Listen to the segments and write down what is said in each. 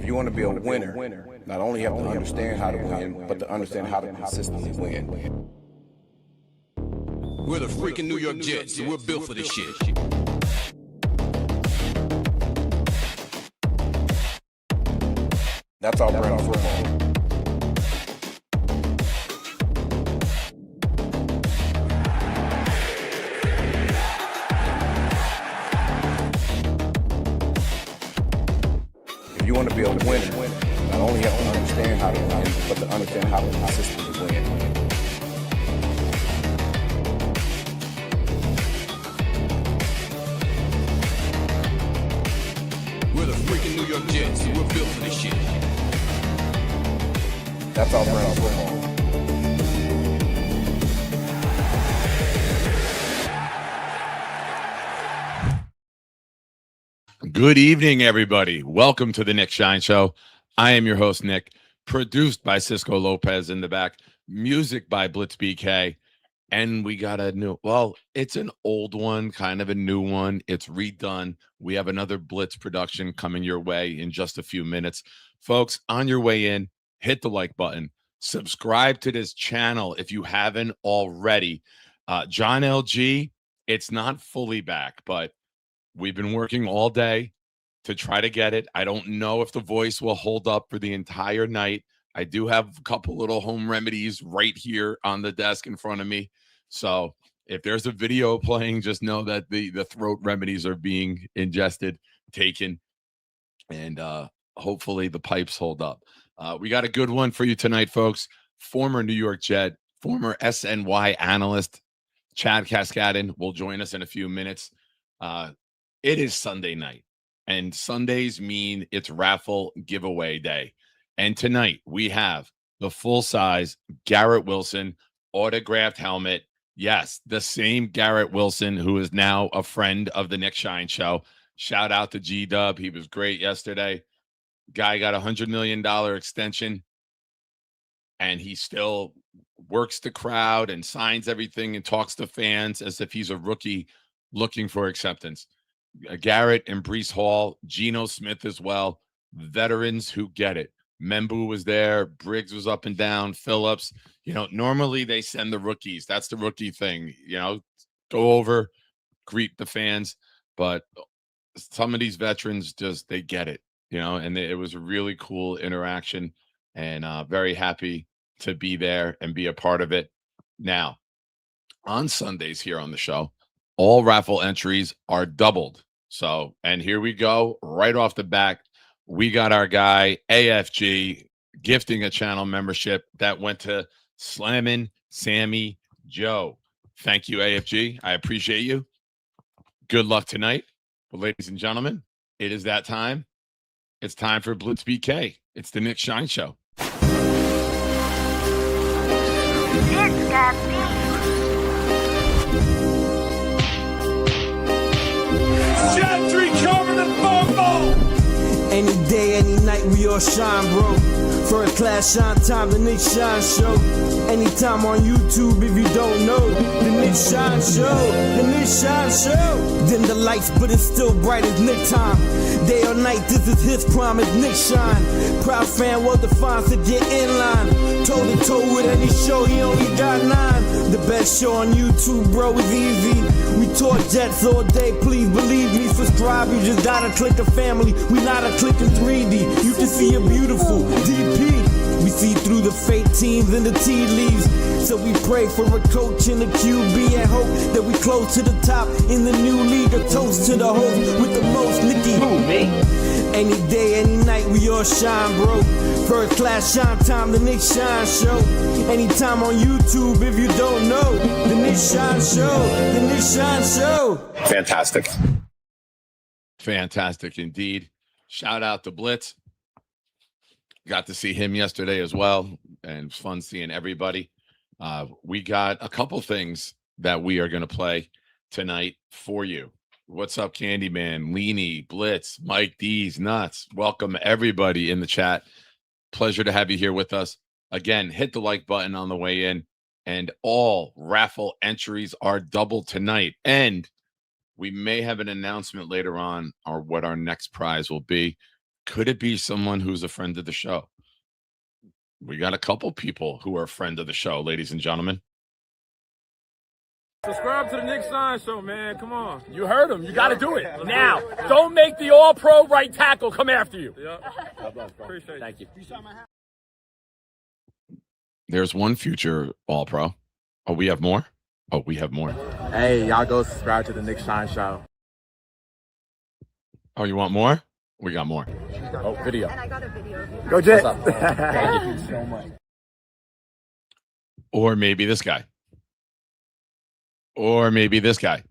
you want to be a winner, not only have to understand how to win, but to understand how to consistently win. We're the freaking New York Jets, so we're built for this shit. That's our brand of football. If you want to be a winner, not only have to understand how to win, but to understand how to consistently win. We're the freaking New York Jets, so we're built for this shit. That's our brand of football. Good evening, everybody. Welcome to the Nick Shine Show. I am your host, Nick, produced by Cisco Lopez in the back, music by Blitz BK, and we got a new, well, it's an old one, kind of a new one. It's redone. We have another Blitz production coming your way in just a few minutes. Folks, on your way in, hit the like button. Subscribe to this channel if you haven't already. John LG, it's not fully back, but we've been working all day to try to get it. I don't know if the voice will hold up for the entire night. I do have a couple little home remedies right here on the desk in front of me. So if there's a video playing, just know that the throat remedies are being ingested, taken, and hopefully the pipes hold up. We got a good one for you tonight, folks. Former New York Jet, former SNY analyst, Chad Cascadden will join us in a few minutes. It is Sunday night, and Sundays mean it's raffle giveaway day. And tonight we have the full-size Garrett Wilson autographed helmet. Yes, the same Garrett Wilson who is now a friend of the Nick Shine Show. Shout out to G-Dub. He was great yesterday. Guy got $100 million extension, and he still works the crowd and signs everything and talks to fans as if he's a rookie looking for acceptance. Garrett and Brees Hall, Geno Smith as well, veterans who get it. Membu was there, Briggs was up and down, Phillips. You know, normally they send the rookies. That's the rookie thing. You know, go over, greet the fans. But some of these veterans just, they get it. You know, and it was a really cool interaction, and very happy to be there and be a part of it. Now, on Sundays here on the show, all raffle entries are doubled. So, and here we go right off the back. We got our guy AFG gifting a channel membership that went to Slammin' Sammy Joe. Thank you, AFG. I appreciate you. Good luck tonight. But ladies and gentlemen, it is that time. It's time for Blitz BK. It's the Nick Shine Show. It's got Gentry covered in football! Any day, any night, we all shine, bro. First class shine time, the Nick Shine Show. Anytime on YouTube, if you don't know, the Nick Shine Show, the Nick Shine Show. Dim the lights, but it's still bright as Nick time. Day or night, this is his prime, it's Nick Shine. Proud fan, well defined, so get in line. Toe to toe with any show, he only got 9. The best show on YouTube, bro, is easy. We talk Jets all day, please believe me. Subscribe, you just gotta click a family. We not a click in 3D. You can see a beautiful DP. We see through the fake teams and the tea leaves. So we pray for a coach and a QB and hope that we close to the top in the new league. A toast to the host with the most, Nicky. Who, me? Any day, any night, we all shine, bro. First class shine time, the Nick Shine Show. Anytime on YouTube, if you don't know, the Nick Shine Show, the Nick Shine Show. Fantastic. Fantastic indeed. Shout out to Blitz. Got to see him yesterday as well, and it was fun seeing everybody. We got a couple things that we are going to play tonight for you. What's up, Candyman, Leany, Blitz, Mike D's, Nuts? Welcome, everybody in the chat. Pleasure to have you here with us. Again, hit the like button on the way in, and all raffle entries are doubled tonight. And we may have an announcement later on or what our next prize will be. Could it be someone who's a friend of the show? We got a couple people who are a friend of the show, ladies and gentlemen. Subscribe to the Nick Shine Show, man. Come on. You heard him. You got to do it now. Don't make the all-pro right tackle come after you. Appreciate it. Thank you. There's one future all-pro. Oh, we have more? Oh, we have more. Hey, y'all go subscribe to the Nick Shine Show. Oh, you want more? We got more. Oh, video. And I got a video of you. Go Jets. Thank you so much. Or maybe this guy. Or maybe this guy.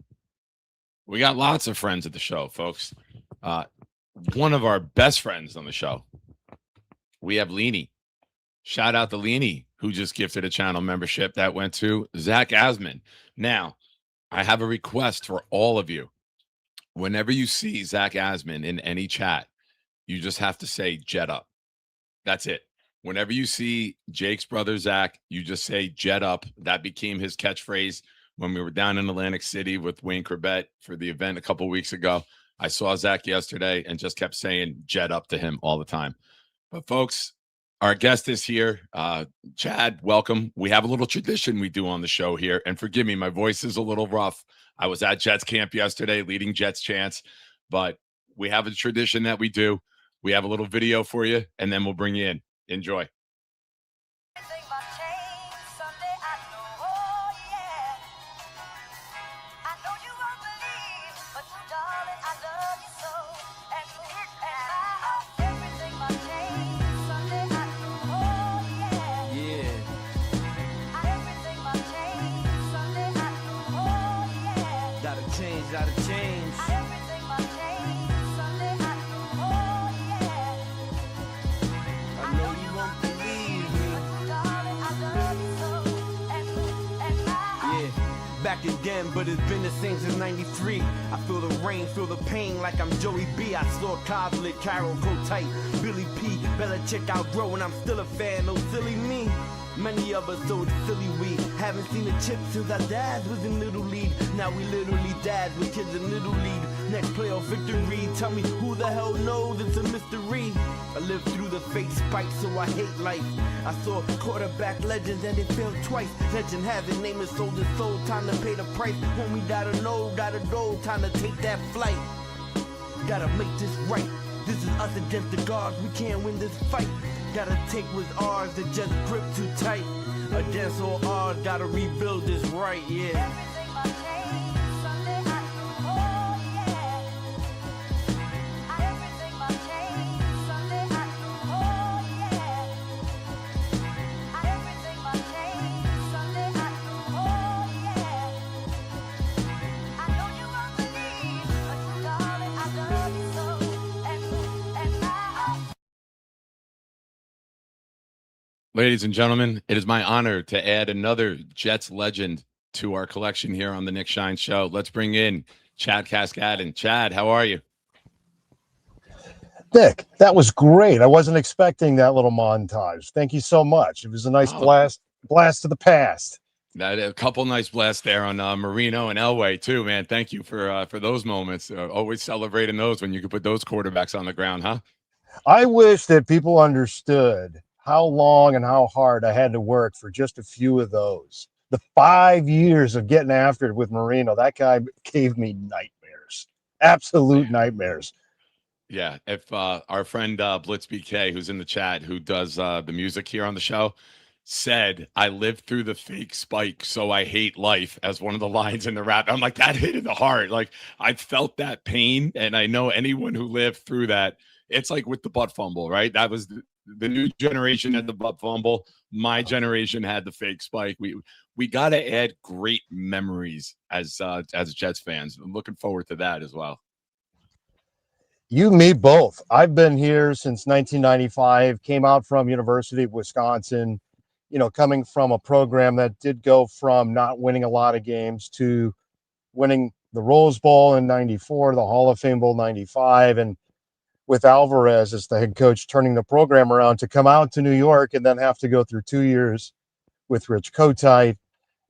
We got lots of friends at the show, folks. One of our best friends on the show, we have Leanie. Shout out to Leanie, who just gifted a channel membership that went to Zach Asman. Now, I have a request for all of you. Whenever you see Zach Asman in any chat, you just have to say jet up. That's it. Whenever you see Jake's brother Zach, you just say jet up. That became his catchphrase when we were down in Atlantic City with Wayne Corbett for the event a couple of weeks ago. I saw Zach yesterday and just kept saying jet up to him all the time. But folks, our guest is here. Chad, welcome. We have a little tradition we do on the show here. And forgive me, my voice is a little rough. I was at Jets camp yesterday, leading Jets chants. But we have a tradition that we do. We have a little video for you, and then we'll bring you in. Enjoy. Back again, but it's been the same since 93. I feel the rain, feel the pain like I'm Joey B. I saw Coslick, Carroll, Cold Tight, Billy P. Belichick outgrow, and I'm still a fan, no silly me. Many of us so silly we haven't seen a chip since our dads was in Little League. Now we literally dads with kids in Little League. Next playoff victory, tell me who the hell knows, it's a mystery. I lived through the fake spikes, so I hate life. I saw quarterback legends and they failed twice. Legend has it, name is sold and sold, time to pay the price. Homie gotta know, time to take that flight. Gotta make this right. This is us against the gods, we can't win this fight. Gotta take what's ours and just grip too tight. Against all odds, gotta rebuild this right, yeah. Ladies and gentlemen, it is my honor to add another Jets legend to our collection here on the Nick Shine Show. Let's bring in Chad Cascadden. Chad, how are you? Nick, that was great. I wasn't expecting that little montage. Thank you so much. It was a nice blast to the past. That a couple nice blasts there on Marino and Elway too, man. Thank you for those moments. Always celebrating those when you could put those quarterbacks on the ground, huh? I wish that people understood how long and how hard I had to work for just a few of those. The 5 years of getting after it with Marino, that guy gave me nightmares, absolute nightmares. Yeah, if our friend Blitz BK, who's in the chat, who does the music here on the show, said, I lived through the fake spike, so I hate life, as one of the lines in the rap. I'm like, that hit in the heart. Like, I felt that pain, and I know anyone who lived through that, it's like with the butt fumble, right? That was the new generation had the butt fumble. My generation had the fake spike. We got to add great memories as Jets fans. I'm looking forward to that as well. You, me, both. I've been here since 1995, came out from University of Wisconsin, you know, coming from a program that did go from not winning a lot of games to winning the Rose Bowl in 94, the Hall of Fame Bowl 95, and with Alvarez as the head coach turning the program around to come out to New York and then have to go through 2 years with Rich Kotite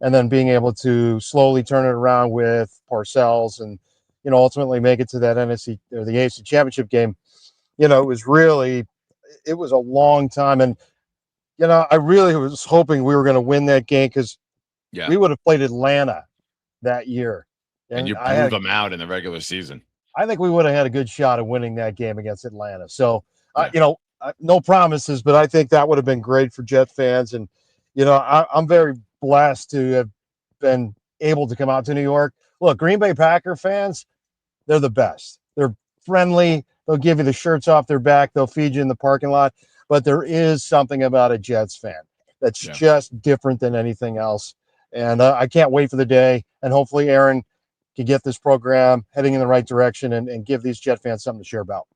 and then being able to slowly turn it around with Parcells and, you know, ultimately make it to that NFC or the AFC Championship game. it was really, it was a long time. And, I really was hoping we were going to win that game because Yeah. we would have played Atlanta that year. And you blew them out in the regular season. I think we would have had a good shot of winning that game against Atlanta. So, Yeah. no promises, but I think that would have been great for Jet fans. And, I'm very blessed to have been able to come out to New York. Look, Green Bay Packer fans, they're the best. They're friendly. They'll give you the shirts off their back. They'll feed you in the parking lot. But there is something about a Jets fan that's just different than anything else. And I can't wait for the day. And hopefully Aaron can get this program heading in the right direction and give these Jet fans something to share about.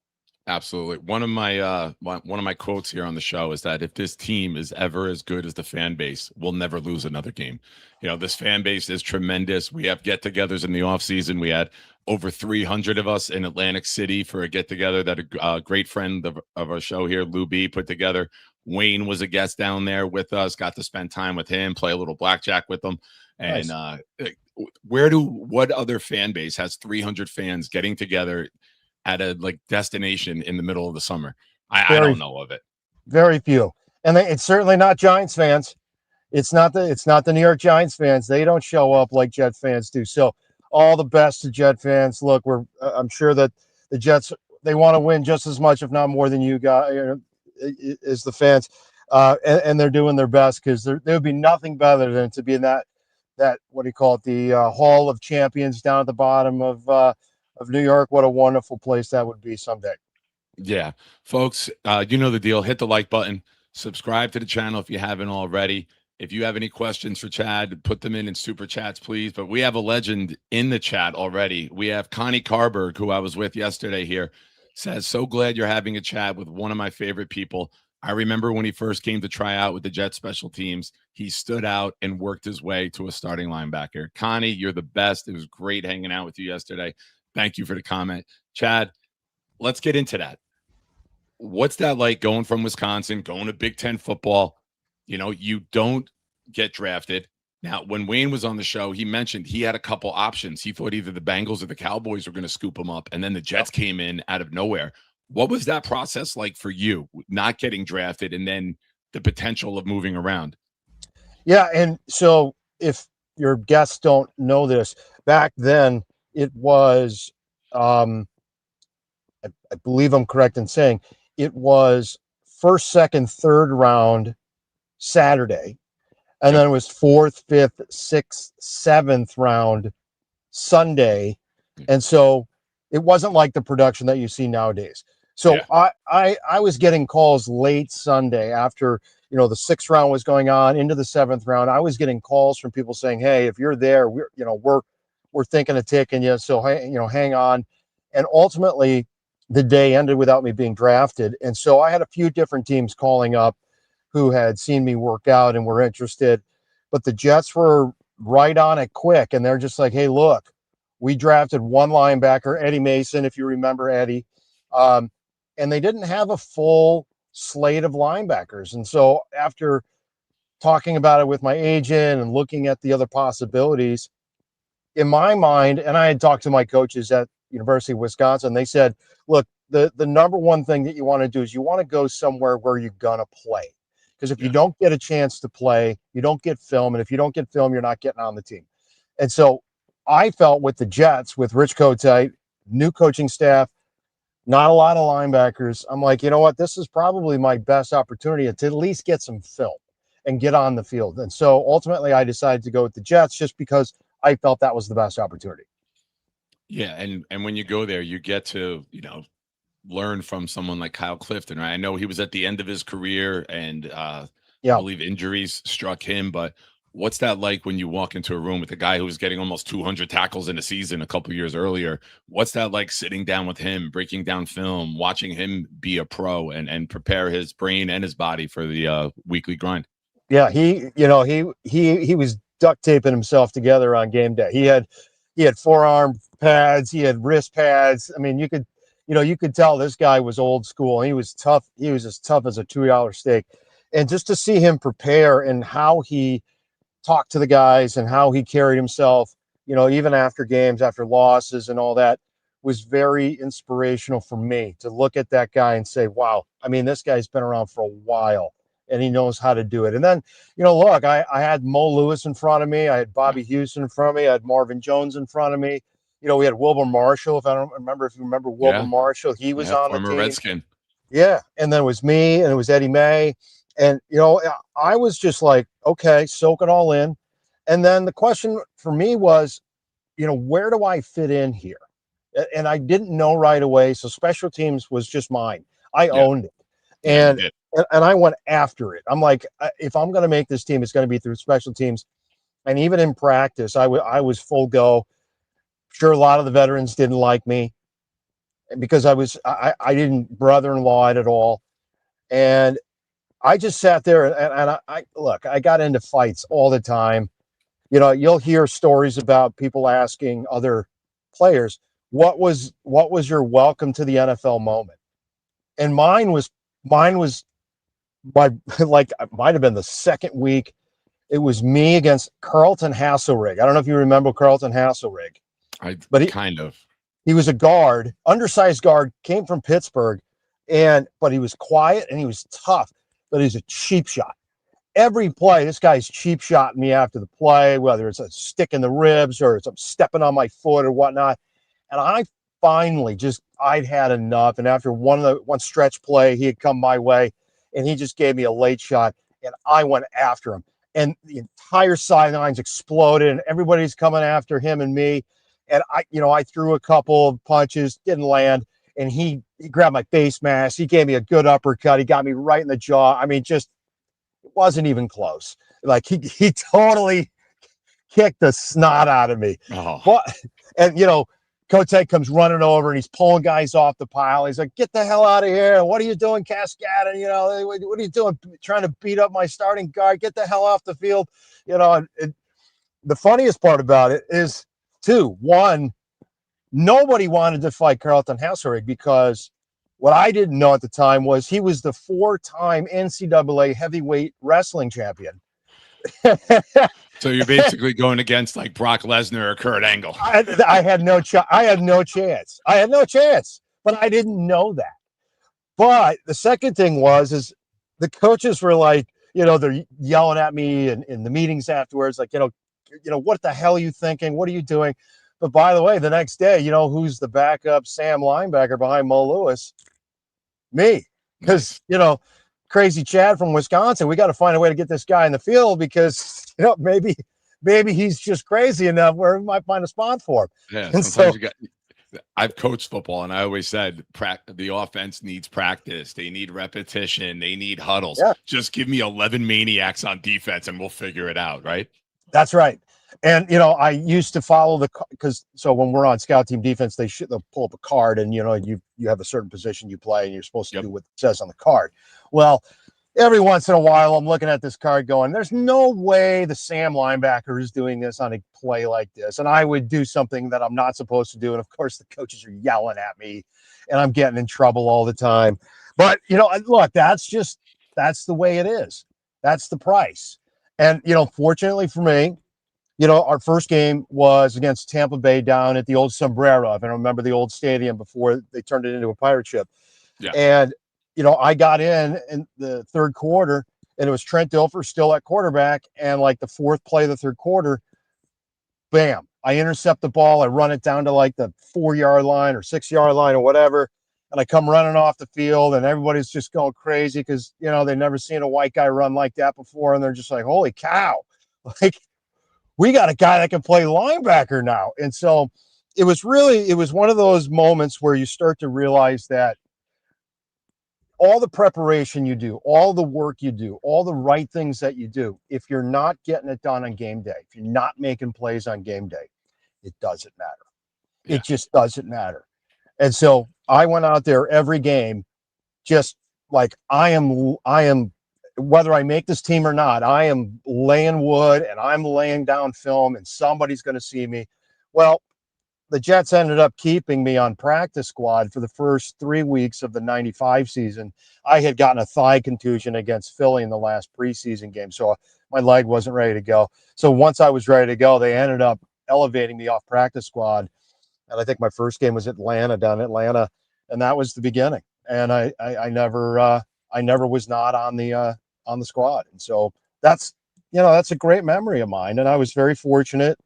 Absolutely. One of my quotes here on the show is that if this team is ever as good as the fan base, we'll never lose another game. This fan base is tremendous. We have get-togethers in the offseason. We had over 300 of us in Atlantic City for a get-together that a great friend of our show here, Lou B, put together. Wayne was a guest down there with us, got to spend time with him, play a little blackjack with him. And Nice. what other fan base has 300 fans getting together at a destination in the middle of the summer? I don't know of it. Very few. And it's certainly not Giants fans. It's not the New York Giants fans. They don't show up like Jet fans do. So all the best to Jet fans. Look, I'm sure that the Jets, they want to win just as much, if not more than you guys, as the fans. And they're doing their best because there would be nothing better than to be in that what do you call it, the Hall of Champions down at the bottom of New York. What a wonderful place that would be someday. Yeah, folks, you know the deal. Hit the like button, subscribe to the channel if you haven't already. If you have any questions for Chad, put them in super chats, please. But we have a legend in the chat already. We have Connie Carberg, who I was with yesterday here, says, so glad you're having a chat with one of my favorite people. I remember when he first came to try out with the Jets special teams, he stood out and worked his way to a starting linebacker. Connie, you're the best. It was great hanging out with you yesterday. Thank you for the comment. Chad, let's get into that. What's that like going from Wisconsin, going to Big Ten football? You don't get drafted. Now, when Wayne was on the show, he mentioned he had a couple options. He thought either the Bengals or the Cowboys were going to scoop him up, and then the Jets came in out of nowhere. What was that process like for you, not getting drafted and then the potential of moving around? Yeah, and so if your guests don't know this, back then it was, I believe I'm correct in saying, it was first, second, third round Saturday, and then it was fourth, fifth, sixth, seventh round Sunday. And so it wasn't like the production that you see nowadays. So I was getting calls late Sunday after, the sixth round was going on into the seventh round. I was getting calls from people saying, hey, if you're there, we're thinking of taking you. So, hang on. And ultimately the day ended without me being drafted. And so I had a few different teams calling up who had seen me work out and were interested, but the Jets were right on it quick. And they're just like, hey, look, we drafted one linebacker, Eddie Mason, if you remember Eddie. And they didn't have a full slate of linebackers. And so after talking about it with my agent and looking at the other possibilities, in my mind, and I had talked to my coaches at University of Wisconsin, they said, look, the number one thing that you want to do is you want to go somewhere where you're going to play. Because if you don't get a chance to play, you don't get film. And if you don't get film, you're not getting on the team. And so I felt with the Jets, with Rich Kotite, new coaching staff, not a lot of linebackers, I'm like, you know what? This is probably my best opportunity to at least get some film and get on the field. And so ultimately I decided to go with the Jets just because I felt that was the best opportunity. Yeah, and when you go there, you get to, learn from someone like Kyle Clifton, right? I know he was at the end of his career and I believe injuries struck him, but what's that like when you walk into a room with a guy who was getting almost 200 tackles in a season a couple years earlier? What's that like sitting down with him, breaking down film, watching him be a pro and prepare his brain and his body for the weekly grind? Yeah, he was duct taping himself together on game day. He had forearm pads, he had wrist pads. I mean, you could tell this guy was old school. He was tough. He was as tough as a $2 steak. And just to see him prepare and how he talked to the guys and how he carried himself, even after games, after losses and all that, was very inspirational for me to look at that guy and say, wow, I mean, this guy's been around for a while and he knows how to do it. And then, look, I had Mo Lewis in front of me. I had Bobby Houston in front of me. I had Marvin Jones in front of me. We had Wilbur Marshall. If you remember Wilbur Marshall, he was on the team. Redskin. Yeah. And then it was me and it was Eddie May. And, I was just like, okay, soak it all in. And then the question for me was, where do I fit in here? And I didn't know right away. So special teams was just mine. I owned it. And I went after it. I'm like, if I'm going to make this team, it's going to be through special teams. And even in practice, I was full go. Sure, a lot of the veterans didn't like me because I didn't brother-in-law it at all. And I just sat there and I got into fights all the time. You'll hear stories about people asking other players, what was your welcome to the NFL moment? And mine was like, it might have been the second week. It was me against Carlton Hasselrig. I don't know if you remember Carlton Hasselrig. He was a guard, undersized guard, came from Pittsburgh, but he was quiet and he was tough, but he's a cheap shot. Every play, this guy's cheap shotting me after the play, whether it's a stick in the ribs or it's stepping on my foot or whatnot. And I finally I'd had enough. And after one stretch play, he had come my way and he just gave me a late shot and I went after him. And the entire sidelines exploded and everybody's coming after him and me. And I threw a couple of punches, didn't land. And he grabbed my face mask. He gave me a good uppercut. He got me right in the jaw. I mean, it wasn't even close. Like he totally kicked the snot out of me. And Coach Ed comes running over and he's pulling guys off the pile. He's like, "Get the hell out of here! What are you doing, Cascadden? What are you doing? Trying to beat up my starting guard? Get the hell off the field!" And the funniest part about it is, one, nobody wanted to fight Carlton Hasselrig because what I didn't know at the time was he was the 4-time NCAA heavyweight wrestling champion. So you're basically going against like Brock Lesnar or Kurt Angle. I had no chance. I had no chance, but I didn't know that. But the second thing is the coaches were like, they're yelling at me in the meetings afterwards, like, what the hell are you thinking? What are you doing? But by the way, the next day, who's the backup Sam linebacker behind Mo Lewis? Me. Because, crazy Chad from Wisconsin, we got to find a way to get this guy in the field because, maybe he's just crazy enough where we might find a spot for him. Yeah, and so I've coached football and I always said the offense needs practice. They need repetition. They need huddles. Yeah. Just give me 11 maniacs on defense and we'll figure it out, right? That's right. And, I used to follow so when we're on scout team defense, they'll pull up a card and, you have a certain position you play and you're supposed to do what it says on the card. Well, every once in a while, I'm looking at this card going, there's no way the Sam linebacker is doing this on a play like this. And I would do something that I'm not supposed to do. And of course, the coaches are yelling at me and I'm getting in trouble all the time. But, look, that's the way it is. That's the price. And, fortunately for me, our first game was against Tampa Bay down at the old Sombrero. If I remember the old stadium before they turned it into a pirate ship. Yeah. And, I got in the third quarter and it was Trent Dilfer still at quarterback. And like the fourth play of the third quarter, bam, I intercept the ball. I run it down to like the 4-yard line or 6-yard line or whatever. And I come running off the field and everybody's just going crazy because, they've never seen a white guy run like that before. And they're just like, holy cow, like we got a guy that can play linebacker now. And so it was one of those moments where you start to realize that all the preparation you do, all the work you do, all the right things that you do, if you're not getting it done on game day, if you're not making plays on game day, it doesn't matter. Yeah. It just doesn't matter. And so I went out there every game, just like I am, whether I make this team or not, I am laying wood and I'm laying down film and somebody's going to see me. Well, the Jets ended up keeping me on practice squad for the first 3 weeks of the 95 season. I had gotten a thigh contusion against Philly in the last preseason game, so my leg wasn't ready to go. So once I was ready to go, they ended up elevating me off practice squad. And I think my first game was Atlanta, down in Atlanta, and that was the beginning. And I never was not on the squad. And so that's a great memory of mine. And I was very fortunate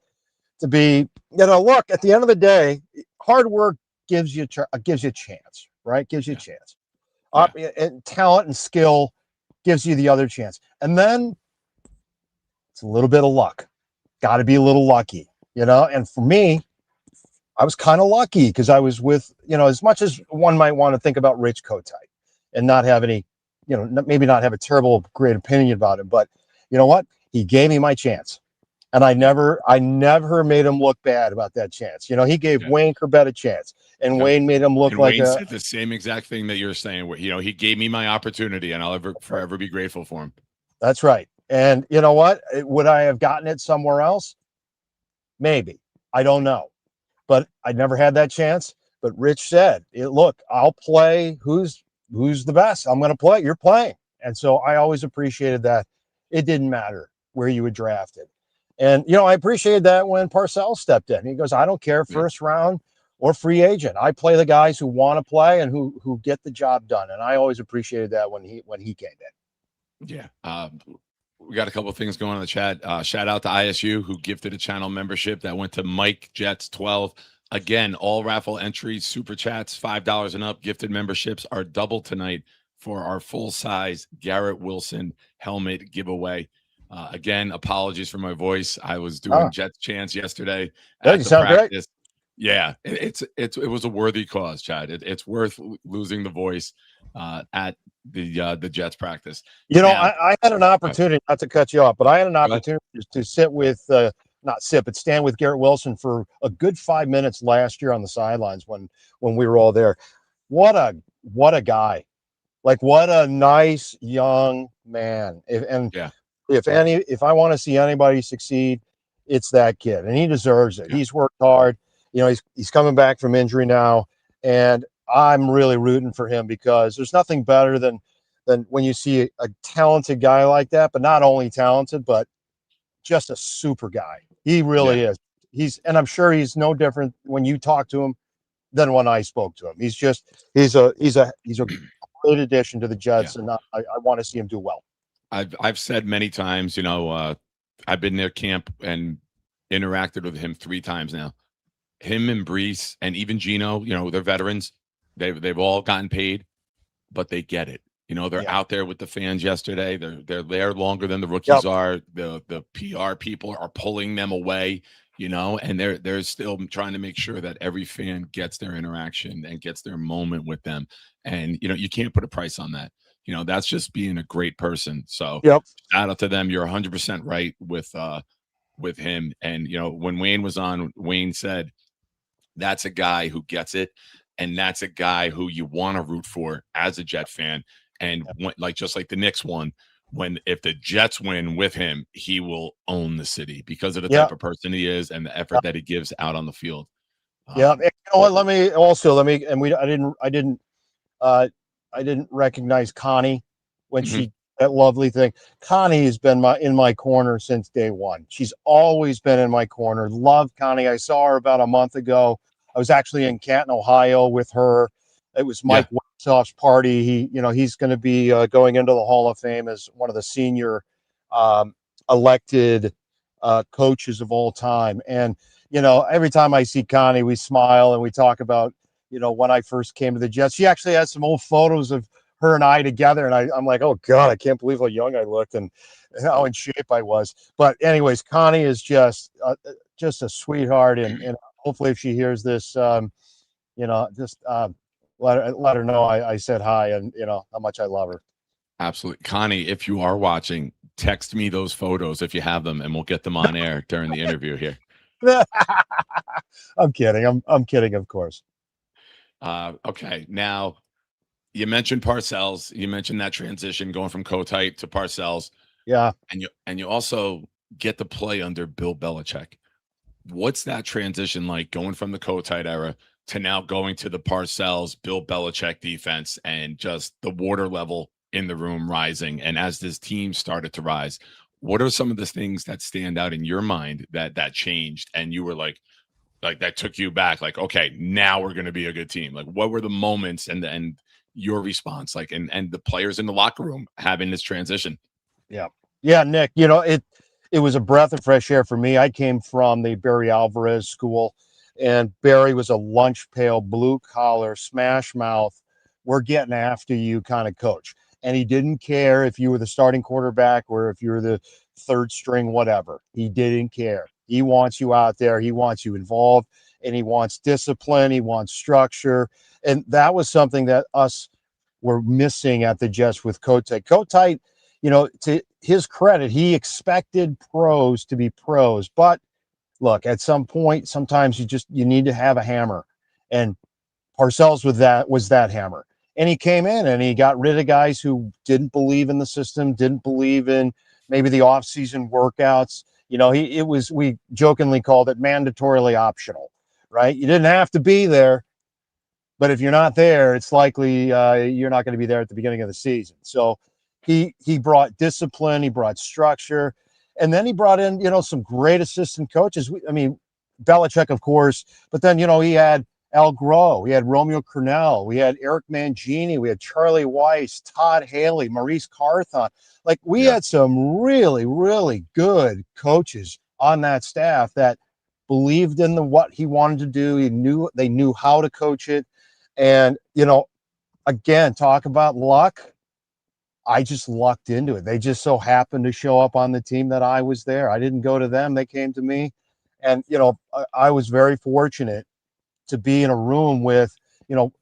to be, look, at the end of the day, hard work gives you a chance, right? Gives you a chance. And talent and skill gives you the other chance. And then it's a little bit of luck. Got to be a little lucky, And for me, I was kind of lucky because I was with, as much as one might want to think about Rich Kotite and not have any, maybe not have a terrible, great opinion about him. But you know what? He gave me my chance. And I never made him look bad about that chance. He gave Wayne Corbett a chance, and Wayne made him look and like Wayne said the same exact thing that you're saying. Where he gave me my opportunity, and I'll forever be grateful for him. That's right. And you know what? Would I have gotten it somewhere else? Maybe. I don't know. But I never had that chance. But Rich said, "Look, I'll play. Who's the best? I'm going to play. You're playing." And so I always appreciated that. It didn't matter where you were drafted. And, I appreciated that when Parcells stepped in. He goes, "I don't care, first round or free agent. I play the guys who want to play and who get the job done." And I always appreciated that when he came in. Yeah. We got a couple of things going on in the chat. Shout out to ISU, who gifted a channel membership that went to Mike Jets 12. Again, all raffle entries, super chats, $5 and up. Gifted memberships are double tonight for our full-size Garrett Wilson helmet giveaway. Again, apologies for my voice. I was doing Jets chants yesterday at the practice. Great. Yeah, it was a worthy cause, Chad. It's worth losing the voice at the Jets practice. I had an opportunity, not to cut you off, but I had an opportunity to sit with but stand with Garrett Wilson for a good 5 minutes last year on the sidelines when we were all there. What a guy. Like, what a nice young man. If I want to see anybody succeed, it's that kid, and he deserves it. He's worked hard. He's coming back from injury now, and I'm really rooting for him because there's nothing better than when you see a talented guy like that, but not only talented, but just a super guy. He really is. And I'm sure he's no different when you talk to him than when I spoke to him. He's a great addition to the Jets, and I want to see him do well. I've said many times, I've been near camp and interacted with him 3 times now. Him and Brees and even Gino, they're veterans. They've all gotten paid, but they get it. They're out there with the fans yesterday. They're there longer than the rookies are. The PR people are pulling them away, and they're still trying to make sure that every fan gets their interaction and gets their moment with them. And you can't put a price on that. That's just being a great person. So shout out to them. You're 100% right with him. And when Wayne was on, Wayne said that's a guy who gets it, and that's a guy who you want to root for as a Jet fan. And just like the Knicks won, if the Jets win with him, he will own the city because of the type of person he is and the effort that he gives out on the field. And I didn't recognize Connie when she that lovely thing. Connie has been in my corner since day one. She's always been in my corner. Love Connie. I saw her about a month ago. I was actually in Canton, Ohio with her. It was Mike Westhoff's party. He's going to be going into the Hall of Fame as one of the senior elected coaches of all time. And, every time I see Connie, we smile and we talk about, when I first came to the Jets. She actually has some old photos of her and I together. And I'm like, oh, God, I can't believe how young I looked and how in shape I was. But anyways, Connie is just a sweetheart. And hopefully if she hears this, let her know I said hi and, how much I love her. Absolutely. Connie, if you are watching, text me those photos if you have them, and we'll get them on air during the interview here. I'm kidding. I'm kidding, of course. Okay. Now, you mentioned Parcells. You mentioned that transition going from Kotite to Parcells. Yeah. And you also get to play under Bill Belichick. What's that transition like going from the Kotite era to now going to the Parcells, Bill Belichick defense, and just the water level in the room rising? And as this team started to rise, what are some of the things that stand out in your mind that changed? And you were like, like that took you back? Like, okay, now we're going to be a good team. Like, what were the moments and your response, like, and the players in the locker room having this transition? Yeah, Nick, it was a breath of fresh air for me. I came from the Barry Alvarez school, and Barry was a lunch pail, blue collar, smash mouth, we're getting after you kind of coach. And he didn't care if you were the starting quarterback or if you were the third string, whatever. He didn't care. He wants you out there. He wants you involved, and he wants discipline. He wants structure. And that was something that us were missing at the Jets with Kotite. Kotite, to his credit, he expected pros to be pros. But look, at some point, sometimes you need to have a hammer. And Parcells was that hammer. And he came in and he got rid of guys who didn't believe in the system, didn't believe in maybe the off-season workouts. We jokingly called it mandatorily optional, right? You didn't have to be there, but if you're not there, it's likely you're not going to be there at the beginning of the season. So he brought discipline, he brought structure, and then he brought in, some great assistant coaches. Belichick, of course, but then, he had Al Groh, we had Romeo Cornell, we had Eric Mangini, we had Charlie Weiss, Todd Haley, Maurice Carthon. Like, we had some really, really good coaches on that staff that believed in what he wanted to do. They knew how to coach it. And, again, talk about luck. I just lucked into it. They just so happened to show up on the team that I was there. I didn't go to them. They came to me. And, I was very fortunate to be in a room with,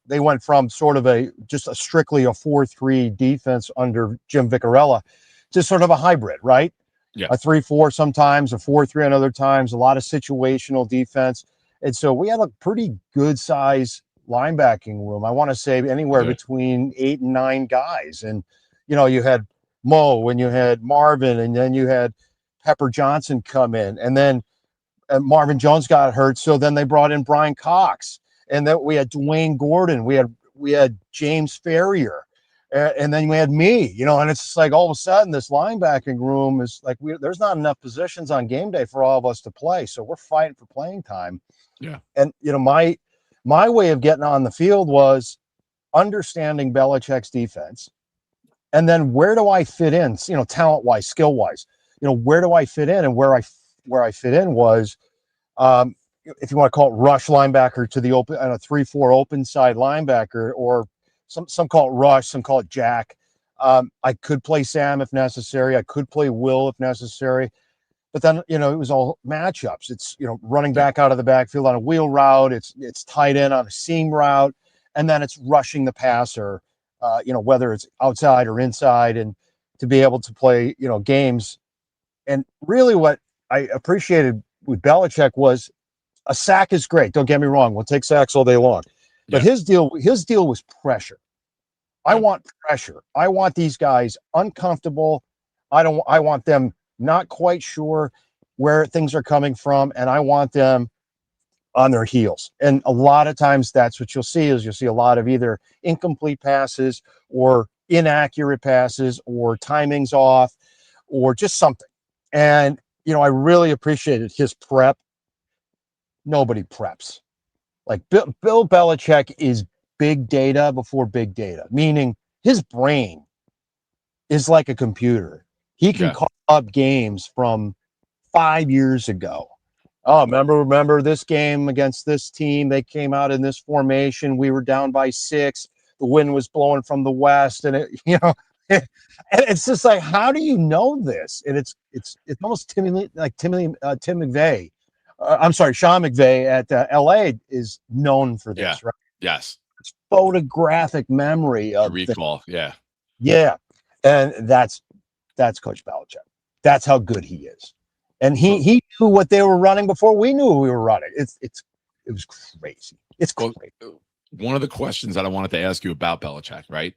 they went from sort of just a strictly a 4-3 defense under Jim Vicarella to sort of a hybrid, right? Yeah. A 3-4 sometimes, a 4-3 on other times, a lot of situational defense. And so we had a pretty good size linebacking room. I want to say anywhere between 8 and 9 guys. And, you had Mo and you had Marvin, and then you had Pepper Johnson come in, and then Marvin Jones got hurt. So then they brought in Brian Cox, and then we had Dwayne Gordon. We had James Ferrier, and then we had me, and it's just like all of a sudden this linebacking room is like, there's not enough positions on game day for all of us to play. So we're fighting for playing time. Yeah. And, my way of getting on the field was understanding Belichick's defense. And then where do I fit in, talent wise, skill wise, where do I fit in? And where I fit in was, if you want to call it rush linebacker to the open, and a 3-4 open side linebacker, or some call it rush, some call it jack. I could play Sam if necessary. I could play Will if necessary. But then, it was all matchups. It's, running back out of the backfield on a wheel route. It's tight end on a seam route. And then it's rushing the passer, whether it's outside or inside, and to be able to play, games. And really what I appreciated with Belichick was a sack is great. Don't get me wrong. We'll take sacks all day long. But his deal was pressure. I want pressure. I want these guys uncomfortable. I want them not quite sure where things are coming from, and I want them on their heels. And a lot of times that's what you'll see a lot of either incomplete passes or inaccurate passes or timings off or just something. And, I really appreciated his prep. Nobody preps. Like Bill Belichick is big data before big data, meaning his brain is like a computer. He can call up games from 5 years ago. Oh, remember this game against this team? They came out in this formation. We were down by 6. The wind was blowing from the west, and it's just like, how do you know this? And it's almost Tim McVay. Sean McVay at LA is known for this, right? Yes. It's photographic memory of recall. Yeah. And that's Coach Belichick. That's how good he is. And he knew what they were running before we knew we were running. It was crazy. It's crazy. One of the questions that I wanted to ask you about Belichick, right?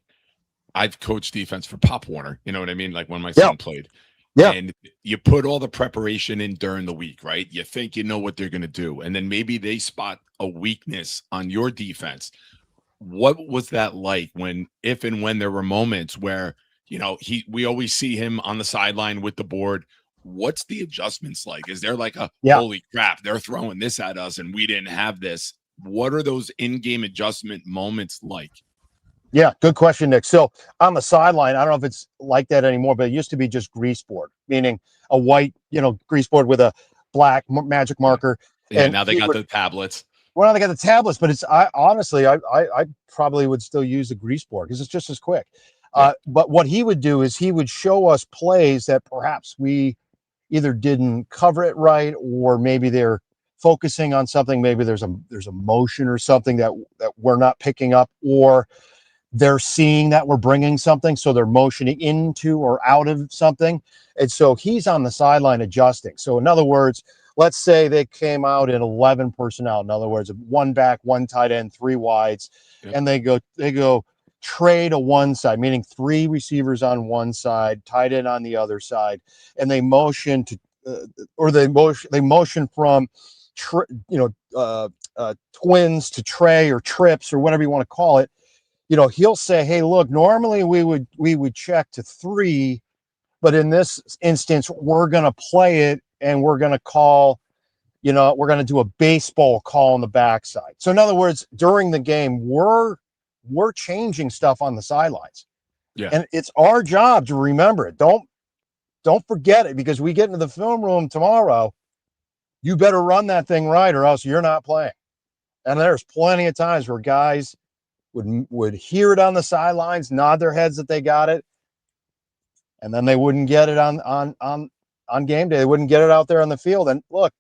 I've coached defense for Pop Warner. You know what I mean? Like when my son played. Yeah. And you put all the preparation in during the week, right? You think you know what they're going to do. And then maybe they spot a weakness on your defense. What was that like if and when there were moments where, we always see him on the sideline with the board what's the adjustments like? Is there like a Yeah. holy crap, they're throwing this at us and we didn't have this? What are those in-game adjustment moments like? Yeah, good question, Nick. So on the sideline, I don't know if it's like that anymore, but it used to be just grease board, meaning a white, grease board with a black magic marker. Yeah, And now they got the tablets. well, they got the tablets, but honestly, I probably would still use the grease board because it's just as quick. Yeah. But what he would do is he would show us plays that perhaps we either didn't cover it right, or maybe they're focusing on something. Maybe there's a motion or something that we're not picking up, or they're seeing that we're bringing something, so they're motioning into or out of something. And so he's on the sideline adjusting. So in other words, let's say they came out in 11 personnel. In other words, one back, one tight end, three wides, Yep. and they go tray to one side, meaning three receivers on one side, tight end on the other side, and they motion to, they motion from, twins to tray or trips or whatever you want to call it. He'll say, hey, look, normally we would check to three, but in this instance, we're going to play it and we're going to call, we're going to do a baseball call on the backside. So in other words, during the game, we're changing stuff on the sidelines. Yeah. And it's our job to remember it. Don't forget it, because we get into the film room tomorrow. You better run that thing right, or else you're not playing. And there's plenty of times where guys would hear it on the sidelines, nod their heads that they got it, and then they wouldn't get it on game day. They wouldn't get it out there on the field. And look,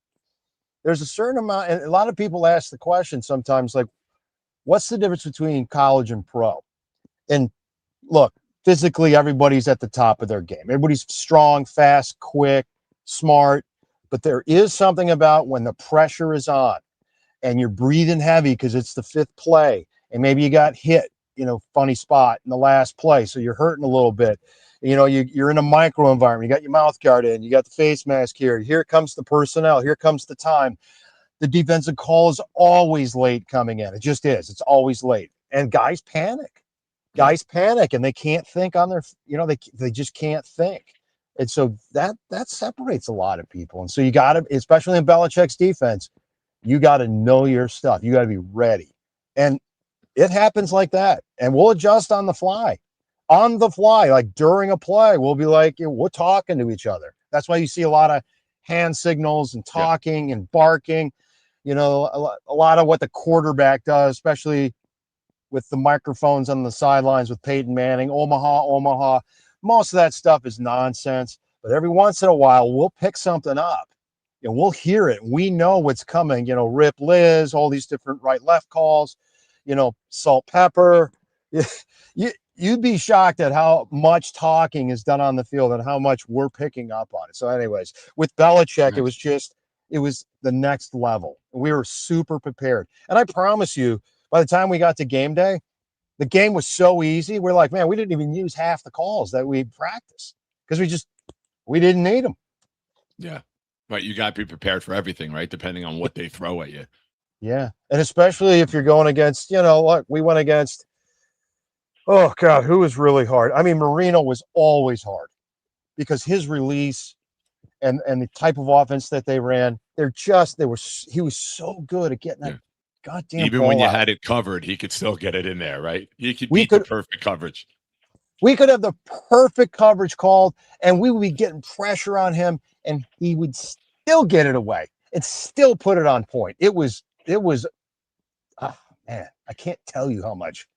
there's a certain amount, and a lot of people ask the question sometimes, like, what's the difference between college and pro? And look, physically, everybody's at the top of their game. Everybody's strong, fast, quick, smart, but there is something about when the pressure is on and you're breathing heavy because it's the fifth play, and maybe you got hit, funny spot in the last play, so you're hurting a little bit. You're in a micro environment. You got your mouth guard in. You got the face mask here. Here comes the personnel. Here comes the time. The defensive call is always late coming in. It just is. It's always late. And guys panic. And they can't think on their, they just can't think. And so that separates a lot of people. And so you got to, especially in Belichick's defense, you got to know your stuff. You got to be ready. And it happens like that. And we'll adjust on the fly. Like during a play, we'll be like, we're talking to each other. That's why you see a lot of hand signals and talking and barking. A lot of what the quarterback does, especially with the microphones on the sidelines with Peyton Manning, Omaha. Most of that stuff is nonsense. But every once in a while, we'll pick something up and we'll hear it. We know what's coming. Rip Liz, all these different right-left calls, salt, pepper. You'd be shocked at how much talking is done on the field and how much we're picking up on it. So anyways, with Belichick, it was the next level. We were super prepared. And I promise you, by the time we got to game day, the game was so easy. We're like, man, we didn't even use half the calls that we practiced because we didn't need them. Yeah. Right. You got to be prepared for everything, right? Depending on what they throw at you. Yeah. And especially if you're going against, we went against, oh God, who was really hard? I mean, Marino was always hard because his release and the type of offense that they ran, he was so good at getting that goddamn even ball when you out. had it covered, he could still get it in there, right? He could beat the perfect coverage. We could have the perfect coverage called, and we would be getting pressure on him, and he would still get it away and still put it on point. It was, oh man, I can't tell you how much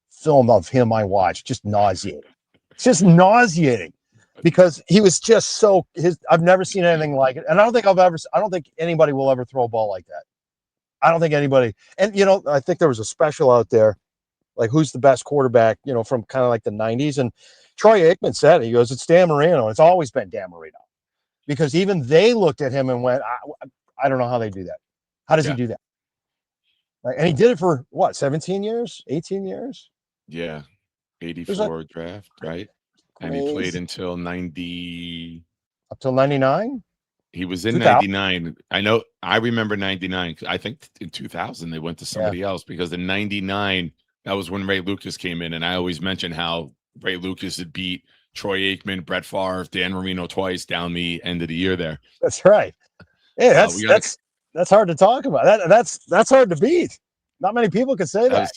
film of him I watched. Just nauseating. It's just nauseating because he was just I've never seen anything like it. And I don't think anybody will ever throw a ball like that. I don't think anybody. And, I think there was a special out there, like who's the best quarterback, from kind of like the 90s. And Troy Aikman said, he goes, it's Dan Marino. It's always been Dan Marino, because even they looked at him and went, I don't know how they do that. How does he do that? Right? And he did it for what, 17 years, 18 years? Yeah. 84 draft, right? And he played until 90. Up till 99? He was in 2000. 99. I remember 99. I think in 2000 they went to somebody else, because in 99, that was when Ray Lucas came in. And I always mention how Ray Lucas had beat Troy Aikman, Brett Favre, Dan Marino twice down the end of the year there. That's right. Yeah, We gotta- that's hard to talk about. That's hard to beat. Not many people can say that.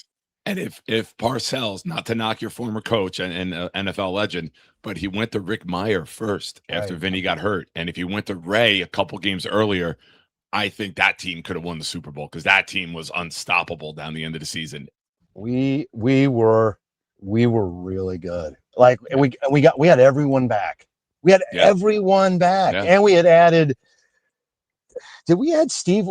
And if Parcells, not to knock your former coach and NFL legend, but he went to Rick Meyer first after Vinny got hurt. And if he went to Ray a couple games earlier, I think that team could have won the Super Bowl because that team was unstoppable down the end of the season. We were really good. Like we had everyone back. We had everyone back, and we had added. Did we add Steve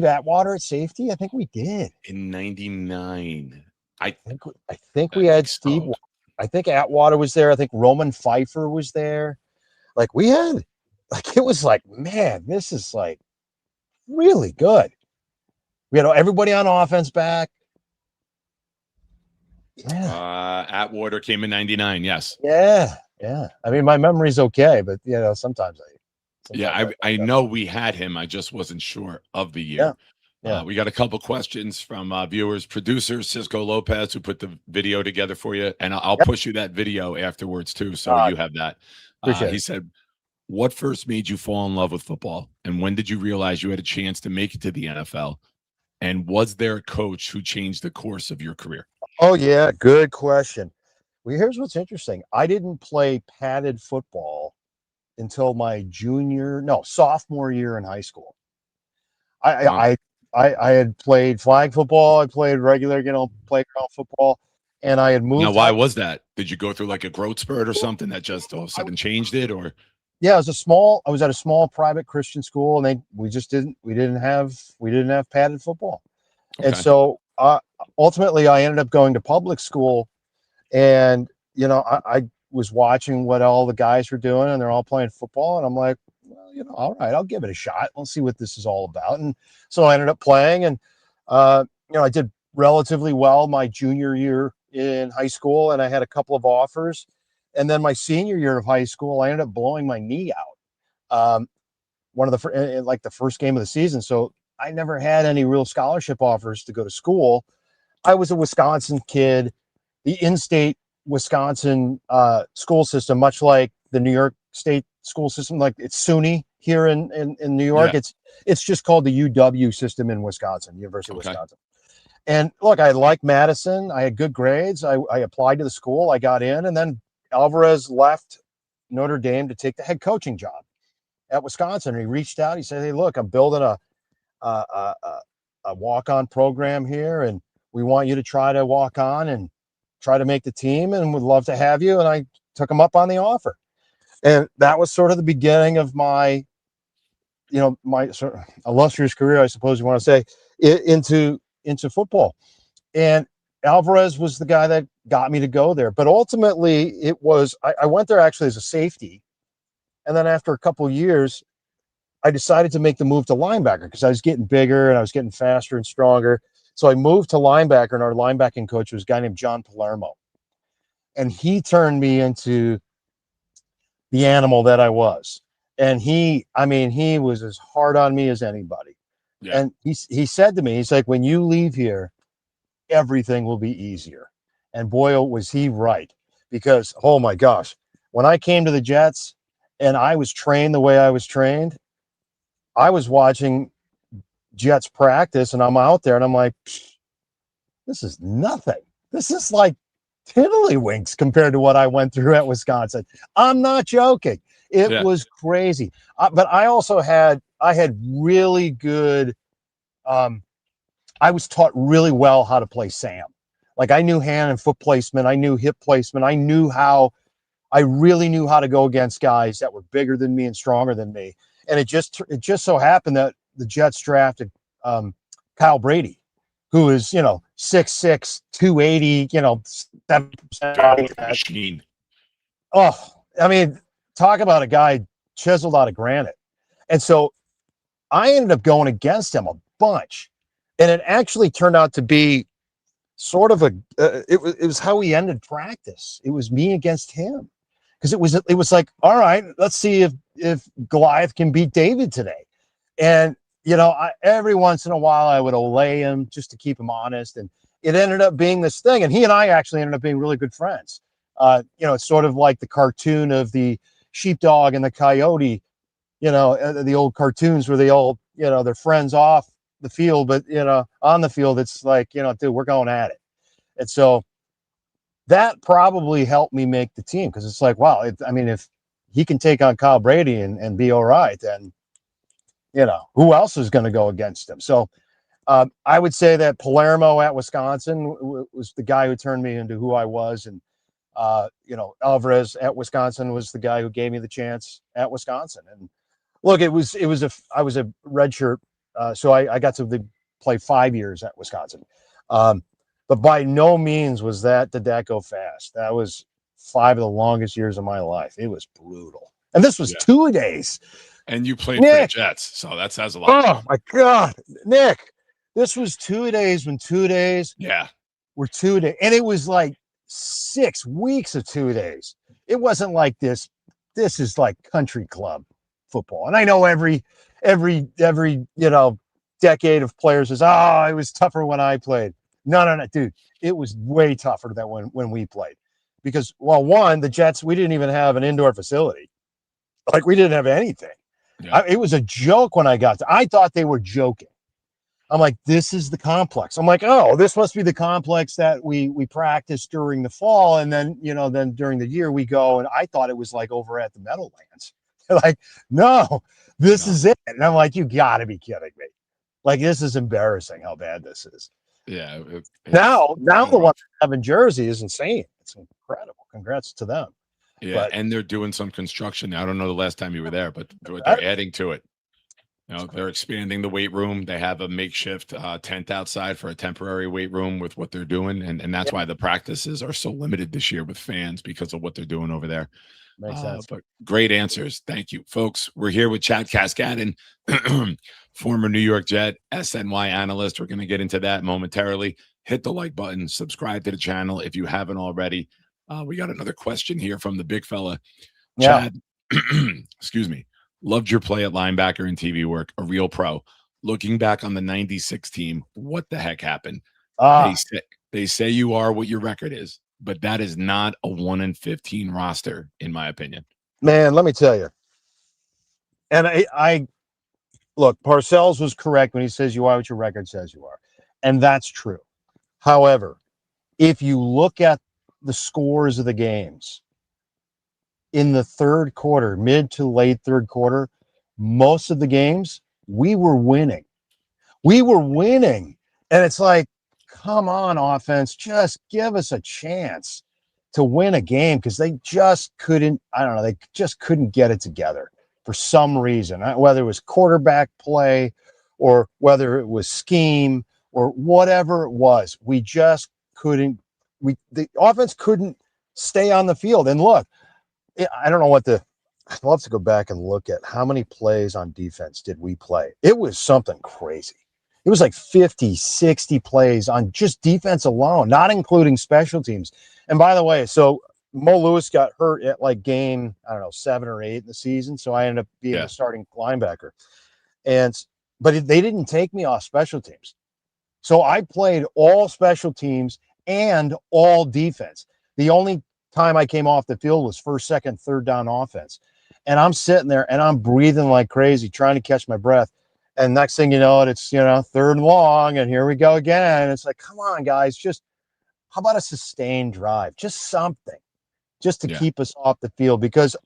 Atwater at safety? I think we did In '99. I think we had Steve. So. I think Atwater was there. I think Roman Pfeiffer was there. Like we had, like it was like, man, this is like really good. We had everybody on offense back. Yeah. Atwater came in '99. Yes. Yeah. I mean, my memory's okay, but sometimes I know we had him. I just wasn't sure of the year. Yeah. We got a couple questions from viewers, producer Cisco Lopez, who put the video together for you, and I'll push you that video afterwards too, so you have that. He said, "What first made you fall in love with football, and when did you realize you had a chance to make it to the NFL? And was there a coach who changed the course of your career?" Oh yeah, good question. Well, here's what's interesting. I didn't play padded football until my sophomore year in high school. I had played flag football. I played regular, playground football, and I had moved. Now, why was that? Did you go through like a growth spurt or something that just all of a sudden changed it, or? Yeah, I was at a small private Christian school, and we didn't have padded football, and so ultimately I ended up going to public school, and I was watching what all the guys were doing, and they're all playing football, and I'm like, well, all right, I'll give it a shot. We'll see what this is all about. And so I ended up playing, and I did relatively well my junior year in high school, and I had a couple of offers. And then my senior year of high school, I ended up blowing my knee out. One of the first game of the season. So I never had any real scholarship offers to go to school. I was a Wisconsin kid. The in-state Wisconsin school system, much like the New York State school system, like it's SUNY here in New York. Yeah. It's just called the UW system in Wisconsin, University of Wisconsin. And look, I liked Madison. I had good grades. I applied to the school. I got in, and then Alvarez left Notre Dame to take the head coaching job at Wisconsin. And he reached out. He said, "Hey, look, I'm building a walk-on program here, and we want you to try to walk on and try to make the team, and would love to have you." And I took him up on the offer. And that was sort of the beginning of my sort of illustrious career, I suppose you want to say, into football. And Alvarez was the guy that got me to go there. But ultimately, it was I went there actually as a safety. And then after a couple of years, I decided to make the move to linebacker because I was getting bigger and I was getting faster and stronger. So I moved to linebacker, and our linebacking coach was a guy named John Palermo. And he turned me into the animal that I was. And he was as hard on me as anybody. Yeah. And he said to me, he's like, "When you leave here, everything will be easier." And boy, was he right. Because, oh my gosh, when I came to the Jets and I was trained the way I was trained, I was watching Jets practice, and I'm out there and I'm like, this is nothing. This is like tiddlywinks compared to what I went through at Wisconsin. I'm not joking. It was crazy. But I also had really good, I was taught really well how to play Sam. Like I knew hand and foot placement. I knew hip placement. I really knew how to go against guys that were bigger than me and stronger than me. And it just so happened that the Jets drafted Kyle Brady, who is, 6'6", 280, 7% machine. Oh, I mean, talk about a guy chiseled out of granite. And so I ended up going against him a bunch. And it actually turned out to be sort of it was how we ended practice. It was me against him. Because it was like, all right, let's see if Goliath can beat David today. And every once in a while I would allay him just to keep him honest. And it ended up being this thing. And he and I actually ended up being really good friends. It's sort of like the cartoon of the sheepdog and the coyote, the old cartoons where they all, they're friends off the field, but, on the field, it's like, dude, we're going at it. And so that probably helped me make the team, because it's like, wow, if he can take on Kyle Brady and be all right, then, who else is going to go against him? So I would say that Palermo at Wisconsin was the guy who turned me into who I was. And, Alvarez at Wisconsin was the guy who gave me the chance at Wisconsin. And look, I was a redshirt. So I got to play 5 years at Wisconsin. But by no means did that go fast. That was 5 of the longest years of my life. It was brutal. And this was 2 days. And you played for the Jets, so that says a lot. Oh my God, Nick, this was 2 days when 2 days were 2 days. And it was like 6 weeks of 2 days. It wasn't like this. This is like country club football. And I know every decade of players says, it was tougher when I played. No, dude, it was way tougher than when we played, because, well, one, the Jets, we didn't even have an indoor facility. Like, we didn't have anything. Yeah. It was a joke when I got to. I thought they were joking. I'm like, this is the complex. I'm like, oh, this must be the complex that we practice during the fall, and then then during the year we go. And I thought it was like over at the Meadowlands. They're like, no, this is it. And I'm like, you got to be kidding me. Like, this is embarrassing how bad this is. Yeah. Now the one they have in Jersey is insane. It's incredible. Congrats to them. Yeah, and they're doing some construction. I don't know the last time you were there, but they're adding to it. They're expanding the weight room. They have a makeshift tent outside for a temporary weight room with what they're doing, and that's why the practices are so limited this year with fans, because of what they're doing over there. Makes sense. But great answers. Thank you, folks. We're here with Chad Cascadden, former New York Jet, SNY analyst. We're going to get into that momentarily. Hit the like button, subscribe to the channel if you haven't already. We got another question here from the big fella. Chad, excuse me. Loved your play at linebacker and TV work, a real pro. Looking back on the 96 team, what the heck happened? They say you are what your record is, but that is not a 1-in-15 roster, in my opinion. Man, let me tell you. And I look, Parcells was correct when he says you are what your record says you are. And that's true. However, if you look at the scores of the games in the third quarter, mid to late third quarter, most of the games we were winning. And it's like, come on, offense, just give us a chance to win a game, because they just couldn't, they just couldn't get it together for some reason, whether it was quarterback play or whether it was scheme or whatever it was. We just couldn't. The offense couldn't stay on the field. And look, I don't know I'd love to go back and look at how many plays on defense did we play. It was something crazy. It was like 50, 60 plays on just defense alone, not including special teams. And by the way, so Mo Lewis got hurt at like game, 7 or 8 in the season. So I ended up being a starting linebacker. But they didn't take me off special teams. So I played all special teams and all defense. The only time I came off the field was first, second, third down offense. And I'm sitting there and I'm breathing like crazy, trying to catch my breath. And next thing you know, it's, third and long, and here we go again. It's like, come on, guys, just how about a sustained drive? Just something, just to keep us off the field. Because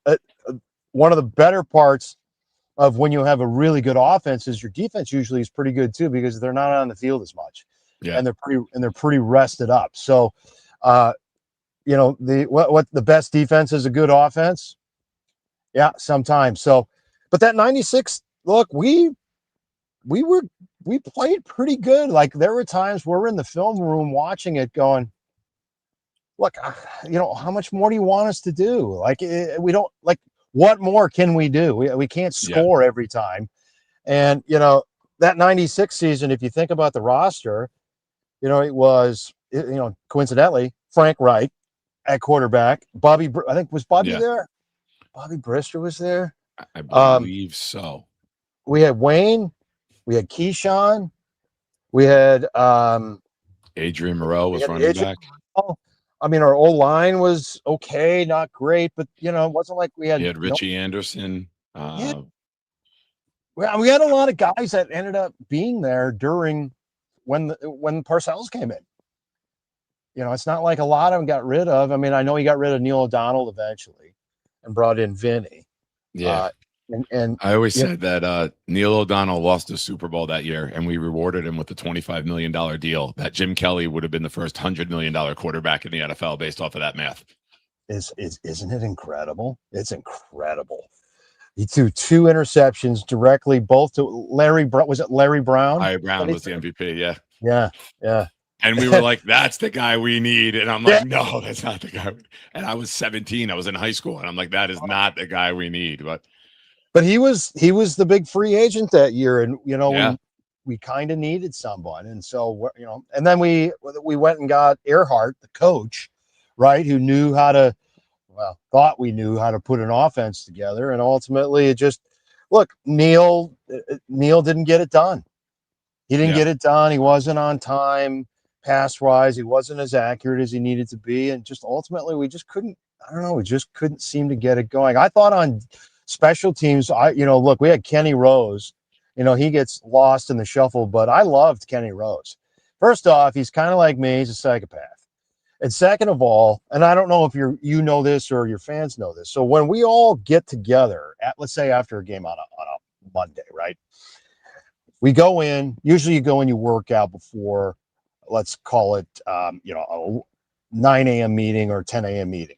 one of the better parts of when you have a really good offense is your defense usually is pretty good too, because they're not on the field as much. Yeah. And they're pretty rested up. So, what the best defense is a good offense. Yeah, sometimes. So, but that 96, look, we played pretty good. Like, there were times we're in the film room watching it going, look, how much more do you want us to do? Like, we don't, like, what more can we do? We can't score every time. And, that 96 season, if you think about the roster, it was, coincidentally, Frank Reich at quarterback. Bobby there? Bobby Brister was there. I believe so. We had Wayne. We had Keyshawn. We had Adrian Moreau was running back. I mean, our O-line was okay, not great, but it wasn't like we had You had Richie Anderson. Yeah. We had a lot of guys that ended up being there during when Parcells came in. It's not like a lot of them got rid of. I mean, I know he got rid of Neil O'Donnell eventually and brought in Vinny. Yeah. And I always said that Neil O'Donnell lost the Super Bowl that year, and we rewarded him with a $25 million deal. That Jim Kelly would have been the first $100 million quarterback in the NFL based off of that math. Isn't it incredible? It's incredible. He threw 2 interceptions directly, both to Larry Brown. Was it Larry Brown? Larry Brown was the MVP. Yeah. Yeah. And we were like, that's the guy we need. And I'm like, no, that's not the guy. And I was 17. I was in high school. And I'm like, that is not the guy we need. But he was the big free agent that year. And, we kind of needed someone. And so, and then we went and got Earhart, the coach, right, who knew how to, thought we knew how to put an offense together. And ultimately it just, look, Neil didn't get it done. He didn't get it done. He wasn't on time pass wise. He wasn't as accurate as he needed to be. And just ultimately we just couldn't seem to get it going. I thought on special teams, look, we had Kenny Rose, he gets lost in the shuffle, but I loved Kenny Rose. First off, he's kind of like me. He's a psychopath. And second of all, and I don't know if you know this or your fans know this. So when we all get together let's say after a game on a Monday, right? We go in, usually you go and you work out before, let's call it, a 9 a.m. meeting or 10 a.m. meeting.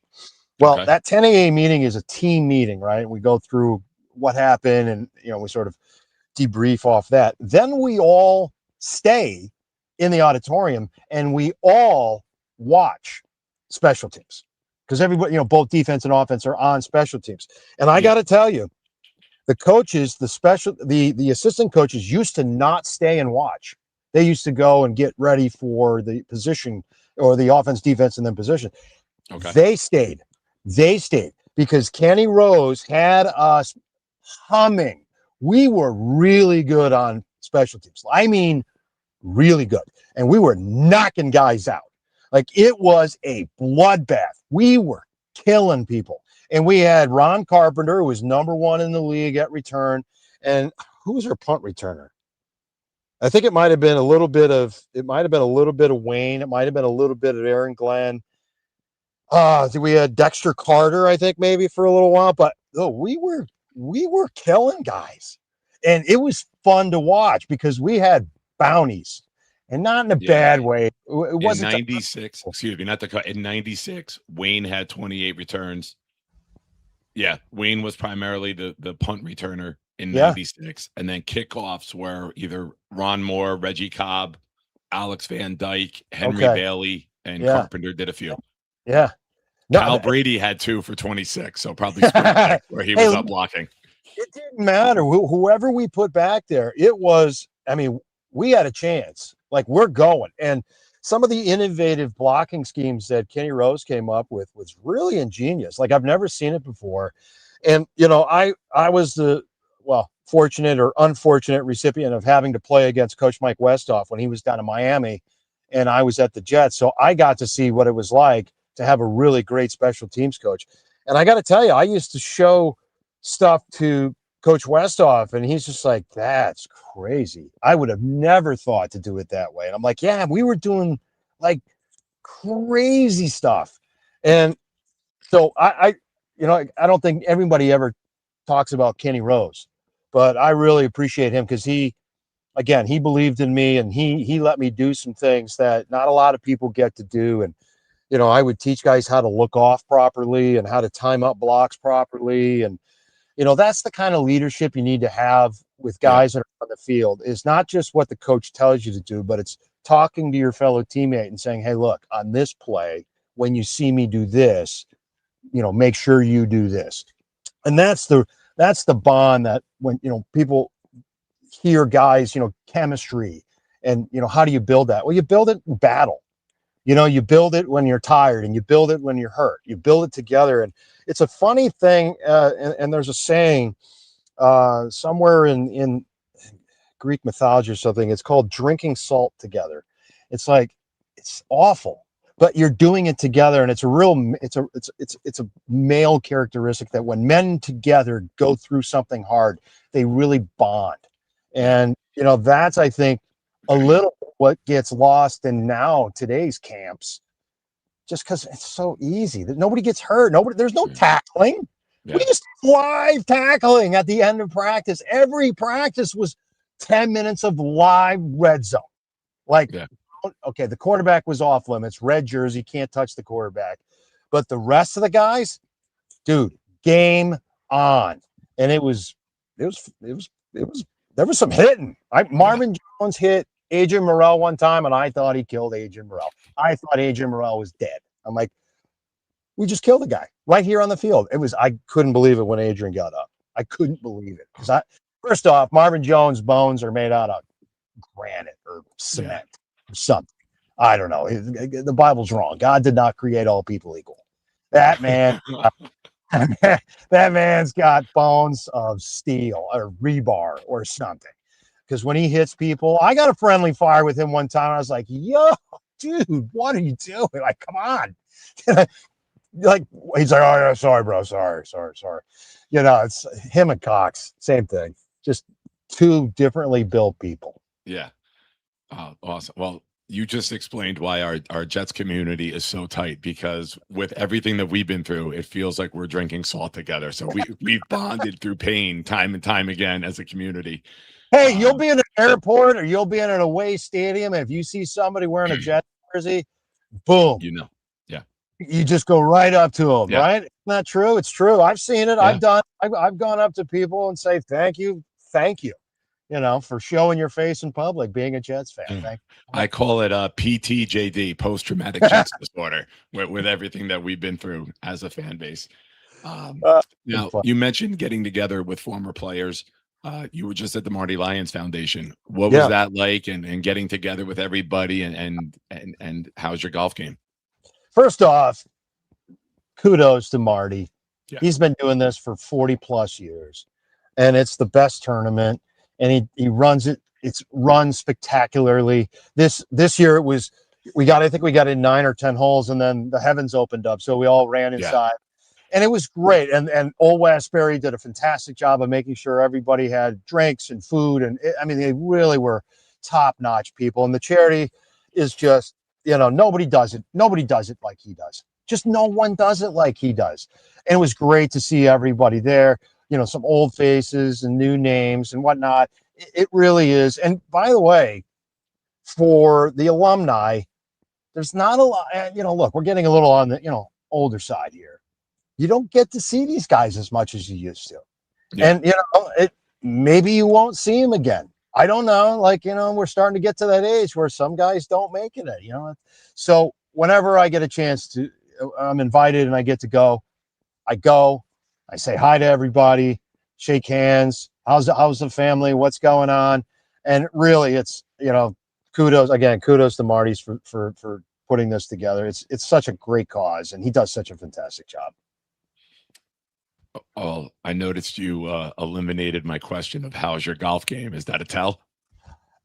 Well, that 10 a.m. meeting is a team meeting, right? We go through what happened and, we sort of debrief off that. Then we all stay in the auditorium and we all watch special teams because everybody, both defense and offense are on special teams. And I got to tell you, the coaches, the assistant coaches used to not stay and watch. They used to go and get ready for the position or the offense, defense, and then position. Okay. They stayed because Kenny Rose had us humming. We were really good on special teams. I mean, really good. And we were knocking guys out. Like it was a bloodbath. We were killing people. And we had Ron Carpenter, who was number 1 in the league at return. And who was our punt returner? I think it might have been a little bit of Wayne. It might have been a little bit of Aaron Glenn. We had Dexter Carter, I think, maybe for a little while. But we were killing guys. And it was fun to watch because we had bounties. And not in a bad way. It wasn't in 96. Excuse me, not the cut. In 96, Wayne had 28 returns. Yeah, Wayne was primarily the punt returner in 96. And then kickoffs were either Ron Moore, Reggie Cobb, Alex Van Dyke, Henry Bailey, and Carpenter did a few. Yeah. Kyle Brady had 2 for 26, so probably where he was up blocking. It didn't matter. Whoever we put back there, it was, we had a chance. Like we're going. And some of the innovative blocking schemes that Kenny Rose came up with was really ingenious. Like I've never seen it before. And, I was the, fortunate or unfortunate recipient of having to play against Coach Mike Westhoff when he was down in Miami and I was at the Jets. So I got to see what it was like to have a really great special teams coach. And I got to tell you, I used to show stuff to Coach Westhoff, and he's just like, that's crazy. I would have never thought to do it that way. And I'm like, yeah, we were doing like crazy stuff. And so I don't think everybody ever talks about Kenny Rose, but I really appreciate him because he believed in me and he let me do some things that not a lot of people get to do. And, I would teach guys how to look off properly and how to time up blocks properly. And, that's the kind of leadership you need to have with guys that are on the field. It's not just what the coach tells you to do, but it's talking to your fellow teammate and saying, hey, look, on this play, when you see me do this, make sure you do this. And that's the bond that when, people hear guys, chemistry and, how do you build that? Well, you build it in battle. You build it when you're tired and you build it when you're hurt. You build it together. And it's a funny thing. And there's a saying somewhere in Greek mythology or something. It's called drinking salt together. It's like, it's awful. but you're doing it together, and it's a male characteristic that when men together go through something hard, they really bond. And that's, I think, a little what gets lost in today's camps, just because it's so easy that nobody gets hurt. There's no tackling. Yeah. We used to live tackling at the end of practice. Every practice was 10 minutes of live red zone. Okay, the quarterback was off limits, red jersey, can't touch the quarterback. But the rest of the guys, dude, game on. And there was some hitting. Marvin Jones hit Adrian Morrell one time, and I thought he killed Adrian Morrell. I thought Adrian Morrell was dead. I'm like, we just killed the guy right here on the field. I couldn't believe it when Adrian got up. I couldn't believe it. Because first off, Marvin Jones' bones are made out of granite or cement or something. I don't know. The Bible's wrong. God did not create all people equal. That man, that man's got bones of steel or rebar or something. Because when he hits people, I got a friendly fire with him one time. I was like, yo, dude, what are you doing? Like, come on. Like, he's like, oh, yeah, sorry, bro. Sorry. It's him and Cox. Same thing. Just two differently built people. Yeah. Awesome. Well, you just explained why our Jets community is so tight, because with everything that we've been through, it feels like we're drinking salt together. So we've bonded through pain time and time again as a community. Hey, you'll be in an airport or you'll be in an away stadium. If you see somebody wearing a Jets jersey, boom. Yeah. You just go right up to them, right? Isn't that true? It's true. I've seen it. Yeah. I've gone up to people and say, thank you, for showing your face in public, being a Jets fan. Thank you. I call it PTJD, post-traumatic Jets disorder, with everything that we've been through as a fan base. Now, you mentioned getting together with former players. You were just at the Marty Lyons Foundation. What was that like, and getting together with everybody, and how's your golf game? First off, kudos to Marty. Yeah. He's been doing this for 40 plus years, and it's the best tournament, and he runs it. It's run spectacularly. This year I think we got in 9 or 10 holes, and then the heavens opened up, so we all ran inside. And it was great. And Old Westbury did a fantastic job of making sure everybody had drinks and food. And they really were top-notch people. And the charity is just, nobody does it. Nobody does it like he does. Just no one does it like he does. And it was great to see everybody there, some old faces and new names and whatnot. It really is. And by the way, for the alumni, there's not a lot, look, we're getting a little on the, older side here. You don't get to see these guys as much as you used to. Yeah. And, maybe you won't see them again. I don't know. We're starting to get to that age where some guys don't make it. So whenever I get a chance to, I'm invited and I get to go, I say hi to everybody, shake hands. How's the family? What's going on? And really it's, kudos to Marty's for putting this together. It's such a great cause, and he does such a fantastic job. Oh, I noticed you eliminated my question of how's your golf game. Is that a tell?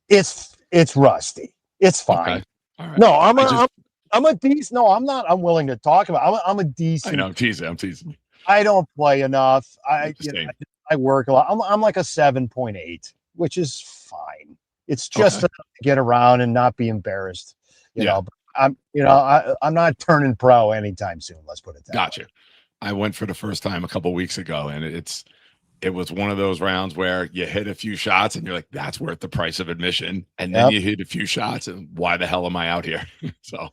It's rusty. It's fine. Okay. All right. No, I'm a decent. No, I'm not. I'm willing to talk about. I'm a decent. I know. I'm teasing. I don't play enough. I work a lot. I'm like a 7.8, which is fine. It's just to get around and not be embarrassed. You know. But I'm not turning pro anytime soon. Let's put it that way. Gotcha. I went for the first time a couple weeks ago, and it was one of those rounds where you hit a few shots and you're like, that's worth the price of admission. And then you hit a few shots and why the hell am I out here? So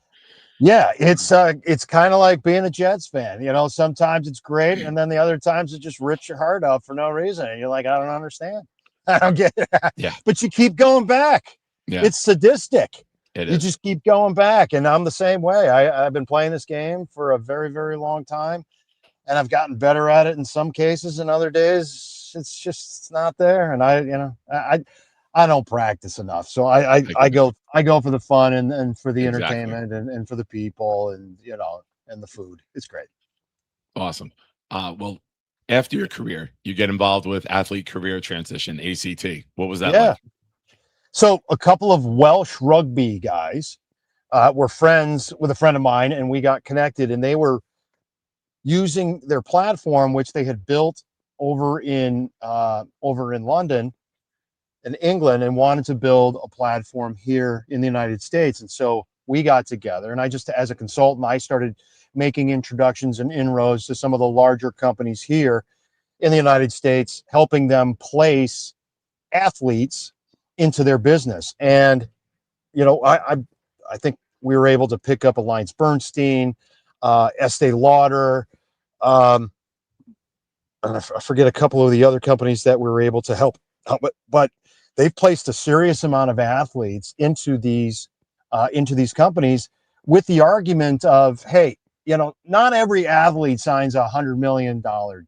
yeah, it's kind of like being a Jets fan. Sometimes it's great, and then the other times it just rips your heart out for no reason. And you're like, I don't understand. I don't get it. Yeah. But you keep going back. Yeah. It's sadistic. You just keep going back. And I'm the same way. I've been playing this game for a very, very long time. And I've gotten better at it in some cases, and other days it's not there. And I don't practice enough. So I go for the fun and for the entertainment and for the people and the food. It's great. Awesome. Well, after your career, you get involved with Athlete Career Transition, ACT. What was that like? So a couple of Welsh rugby guys were friends with a friend of mine, and we got connected, and they were using their platform, which they had built over in London and England, and wanted to build a platform here in the United States. And so we got together, and I just, as a consultant, I started making introductions and inroads to some of the larger companies here in the United States, helping them place athletes into their business. And, you know, I think we were able to pick up Alliance Bernstein, Estee Lauder, and I forget a couple of the other companies that we were able to help, but they've placed a serious amount of athletes into these companies with the argument of, hey, you know, not every athlete signs $100 million deal,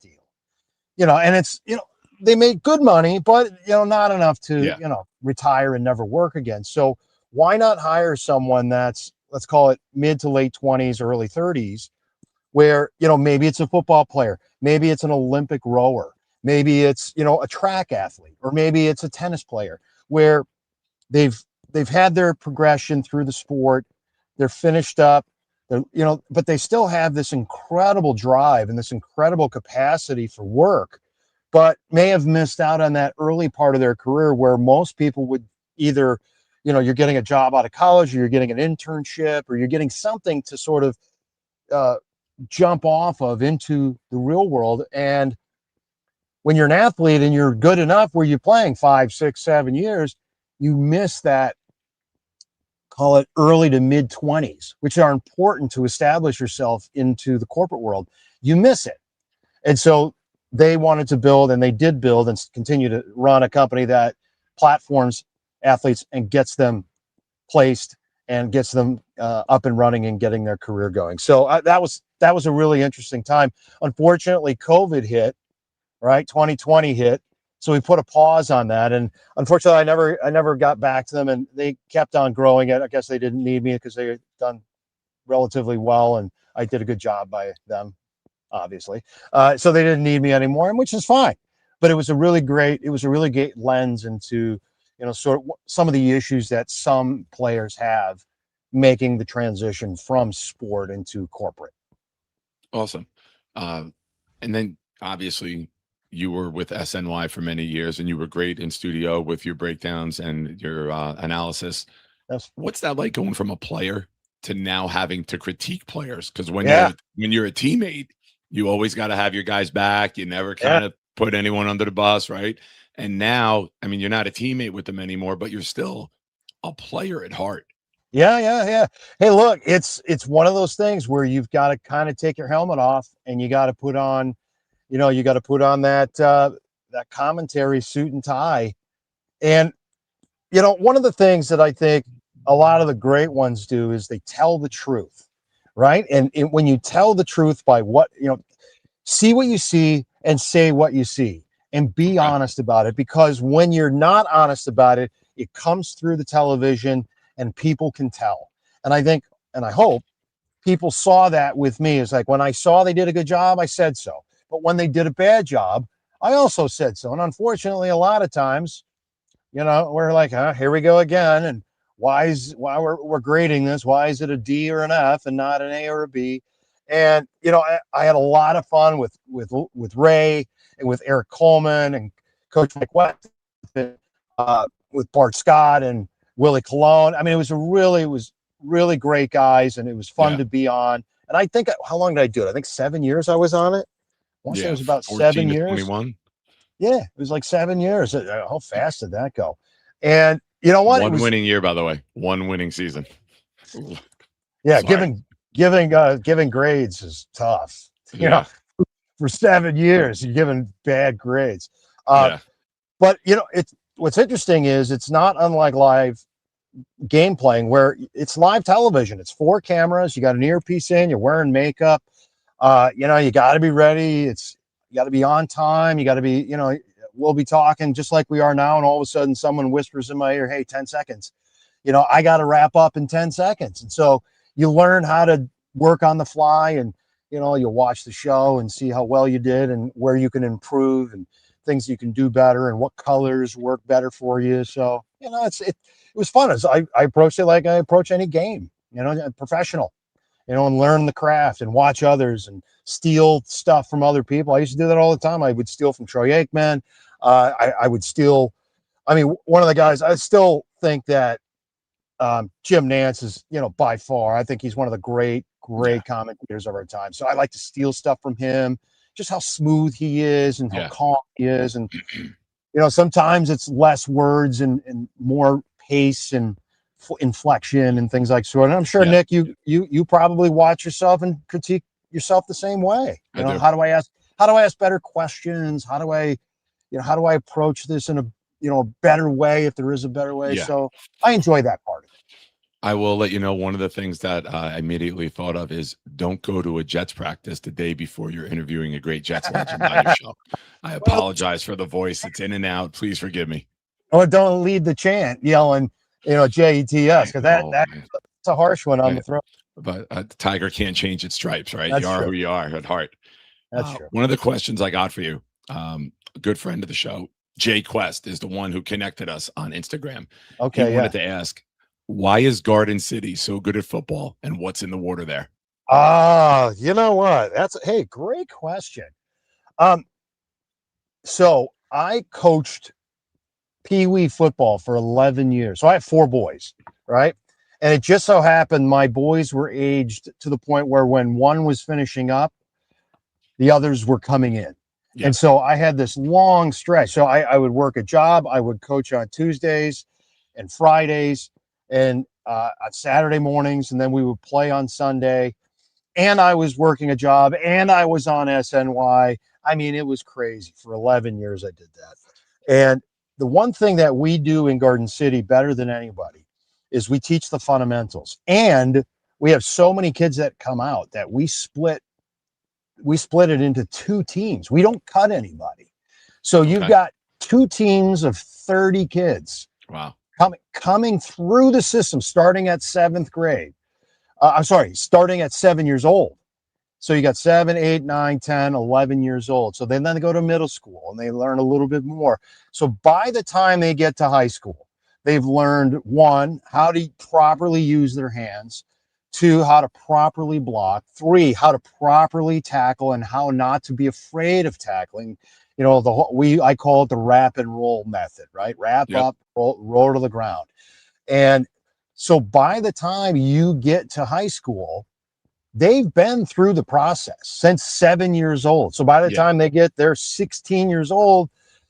you know, and it's, you know, they make good money, but, you know, not enough to, you know, retire and never work again. So why not hire someone that's, let's call it mid to late 20s, early 30s, where, you know, maybe it's a football player, maybe it's an Olympic rower, maybe it's, you know, a track athlete, or maybe it's a tennis player, where they've had their progression through the sport, they're finished up, you know, but they still have this incredible drive and this incredible capacity for work, but may have missed out on that early part of their career where most people would either, you know, you're getting a job out of college, or you're getting an internship, or you're getting something to sort of jump off of into the real world. And when you're an athlete and you're good enough where you're playing 5, 6, 7 years, you miss that, call it early to mid 20s, which are important to establish yourself into the corporate world. You miss it. And so they wanted to build, and they did build and continue to run a company that platforms athletes and gets them placed and gets them up and running and getting their career going. So that was a really interesting time. Unfortunately, COVID hit, right? 2020 hit. So we put a pause on that. And unfortunately, I never got back to them, and they kept on growing it. I guess they didn't need me because they had done relatively well, and I did a good job by them, obviously. So they didn't need me anymore, which is fine. But it was a really great lens into, you know, sort of some of the issues that some players have making the transition from sport into corporate. Awesome. And then obviously you were with SNY for many years, and you were great in studio with your breakdowns and your analysis. Yes. What's that like, going from a player to now having to critique players? Because when you're a teammate, you always got to have your guys back. You never kind of put anyone under the bus, right? And now, I mean, you're not a teammate with them anymore, but you're still a player at heart. Yeah. Hey, look, it's one of those things where you've got to kind of take your helmet off, and you got to put on, you know, that commentary suit and tie. And, you know, one of the things that I think a lot of the great ones do is they tell the truth, right? And when you tell the truth by what, you know, see what you see and say what you see, and be honest about it, because when you're not honest about it, it comes through the television and people can tell. And I think, and I hope people saw that with me. It's like, when I saw they did a good job, I said so. But when they did a bad job, I also said so. And unfortunately, a lot of times, you know, we're like, here we go again. And why we're grading this? Why is it a D or an F and not an A or a B? And, you know, I had a lot of fun with Ray and with Eric Coleman and Coach Mike West, with Bart Scott and Willie Colon. I mean, it was really great guys, and it was fun to be on. And I think, how long did I do it? I think 7 years I was on it. I want to say it was about 7 years. 21. Yeah, it was like 7 years. How fast did that go? And you know what? One winning year, by the way. One winning season. Yeah, giving grades is tough. You know, for 7 years, you're giving bad grades. But you know, what's interesting is it's not unlike live game playing, where it's live television. It's 4 cameras. You got an earpiece in. You're wearing makeup. You know, you got to be ready. You got to be on time. You got to be, you know, we'll be talking just like we are now, and all of a sudden someone whispers in my ear, hey, 10 seconds. You know, I got to wrap up in 10 seconds. And so you learn how to work on the fly, and, you know, you'll watch the show and see how well you did and where you can improve and things you can do better and what colors work better for you. So, you know, it was fun. I approached it like I approach any game. professional, and learn the craft and watch others and steal stuff from other people. I used to do that all the time. I would steal from Troy Aikman. I would steal. I mean, one of the guys, I still think that Jim Nance is, by far, I think he's one of the great commentators of our time. So I like to steal stuff from him, just how smooth he is and how calm he is. And, sometimes it's less words and more pace and inflection and things like so. And I'm sure, Nick, you probably watch yourself and critique yourself the same way. How do I ask better questions? How do I approach this in a better way, if there is a better way? So I enjoy that part of it. I will let you know, one of the things that I immediately thought of is don't go to a Jets practice the day before you're interviewing a great Jets legend on your show. I apologize for the voice. It's in and out. Please forgive me. Or don't lead the chant yelling, JETS, because that's a harsh one on the throat. But the tiger can't change its stripes, right? That's you are true. who you are at heart. That's true. One of the questions I got for you, a good friend of the show, Jay Quest, is the one who connected us on Instagram. Okay, he wanted to ask, why is Garden City so good at football, and what's in the water there? You know what? Great question. So I coached Pee Wee football for 11 years. So I have 4 boys, right? And it just so happened my boys were aged to the point where when one was finishing up, the others were coming in. Yeah. And so I had this long stretch. So I would work a job. I would coach on Tuesdays and Fridays and on Saturday mornings, and then we would play on Sunday. And I was working a job, and I was on SNY. I mean, it was crazy. For 11 years, I did that. And the one thing that we do in Garden City better than anybody is we teach the fundamentals. And we have so many kids that come out that we split it into 2 teams. We don't cut anybody. So you've got 2 teams of 30 kids. Wow. Coming through the system, starting at 7th grade. Starting at 7 years old. So you got 7, 8, 9, 10, 11 years old. So then they go to middle school and they learn a little bit more. So by the time they get to high school, they've learned 1, how to properly use their hands, 2, how to properly block, 3, how to properly tackle and how not to be afraid of tackling. I call it the wrap and roll method, right? Wrap up, roll to the ground. And so by the time you get to high school, they've been through the process since 7 years old. So by the time they're 16 years old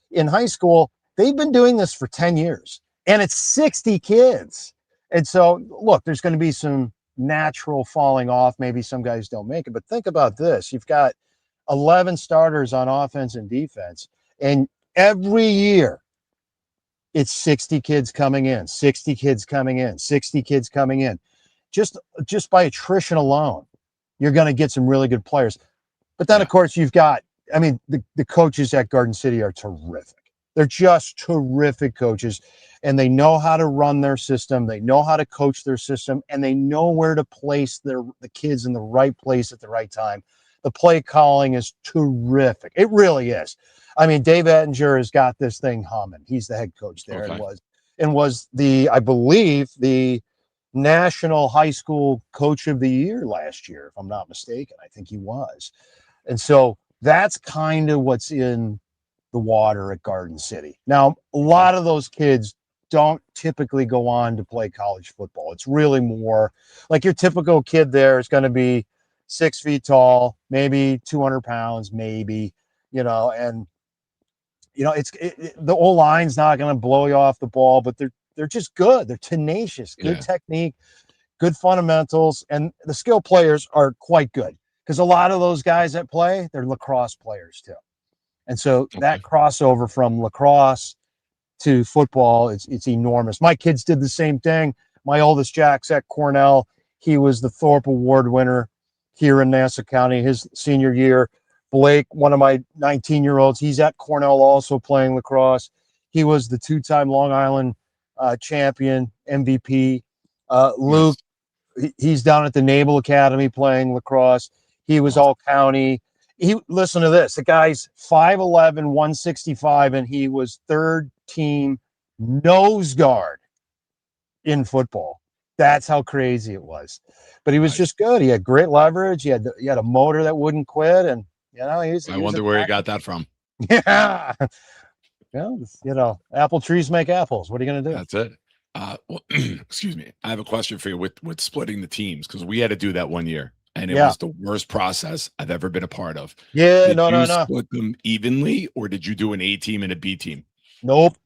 in high school, they've been doing this for 10 years. And it's 60 kids. And so, look, there's going to be some natural falling off. Maybe some guys don't make it. But think about this. You've got 11 starters on offense and defense. And every year, it's 60 kids coming in, 60 kids coming in, 60 kids coming in. Just by attrition alone, you're going to get some really good players. But then, of course, you've got, the coaches at Garden City are terrific. They're just terrific coaches, and they know how to run their system. They know how to coach their system, and they know where to place the kids in the right place at the right time. The play calling is terrific. It really is. Dave Ettinger has got this thing humming. He's the head coach there and was I believe, the National High School Coach of the Year last year, if I'm not mistaken. I think he was. And so that's kind of what's in the water at Garden City. Now, a lot of those kids don't typically go on to play college football. It's really more like your typical kid there is going to be 6 feet tall, maybe 200 pounds, maybe, and the old line's not going to blow you off the ball, but they're just good. They're tenacious, good technique, good fundamentals, and the skill players are quite good because a lot of those guys that play, they're lacrosse players too. And so that crossover from lacrosse to football, it's enormous. My kids did the same thing. My oldest, Jack's at Cornell. He was the Thorpe Award winner here in Nassau County his senior year. Blake, one of my 19-year-olds, he's at Cornell also playing lacrosse. He was the 2-time Long Island champion, MVP. Luke, he's down at the Naval Academy playing lacrosse. He was all county. Listen to this. The guy's 5'11", 165, and he was 3rd team nose guard in football. That's how crazy it was. But he was Nice. just good. He had great leverage. He had a motor that wouldn't quit, and I wonder where he got that from. Yeah. Well, apple trees make apples. What are you going to do? That's it. Well, excuse me. I have a question for you with splitting the teams, because we had to do that one year, and it was the worst process I've ever been a part of. Yeah, Did you no. split them evenly, or did you do an A team and a B team? Nope.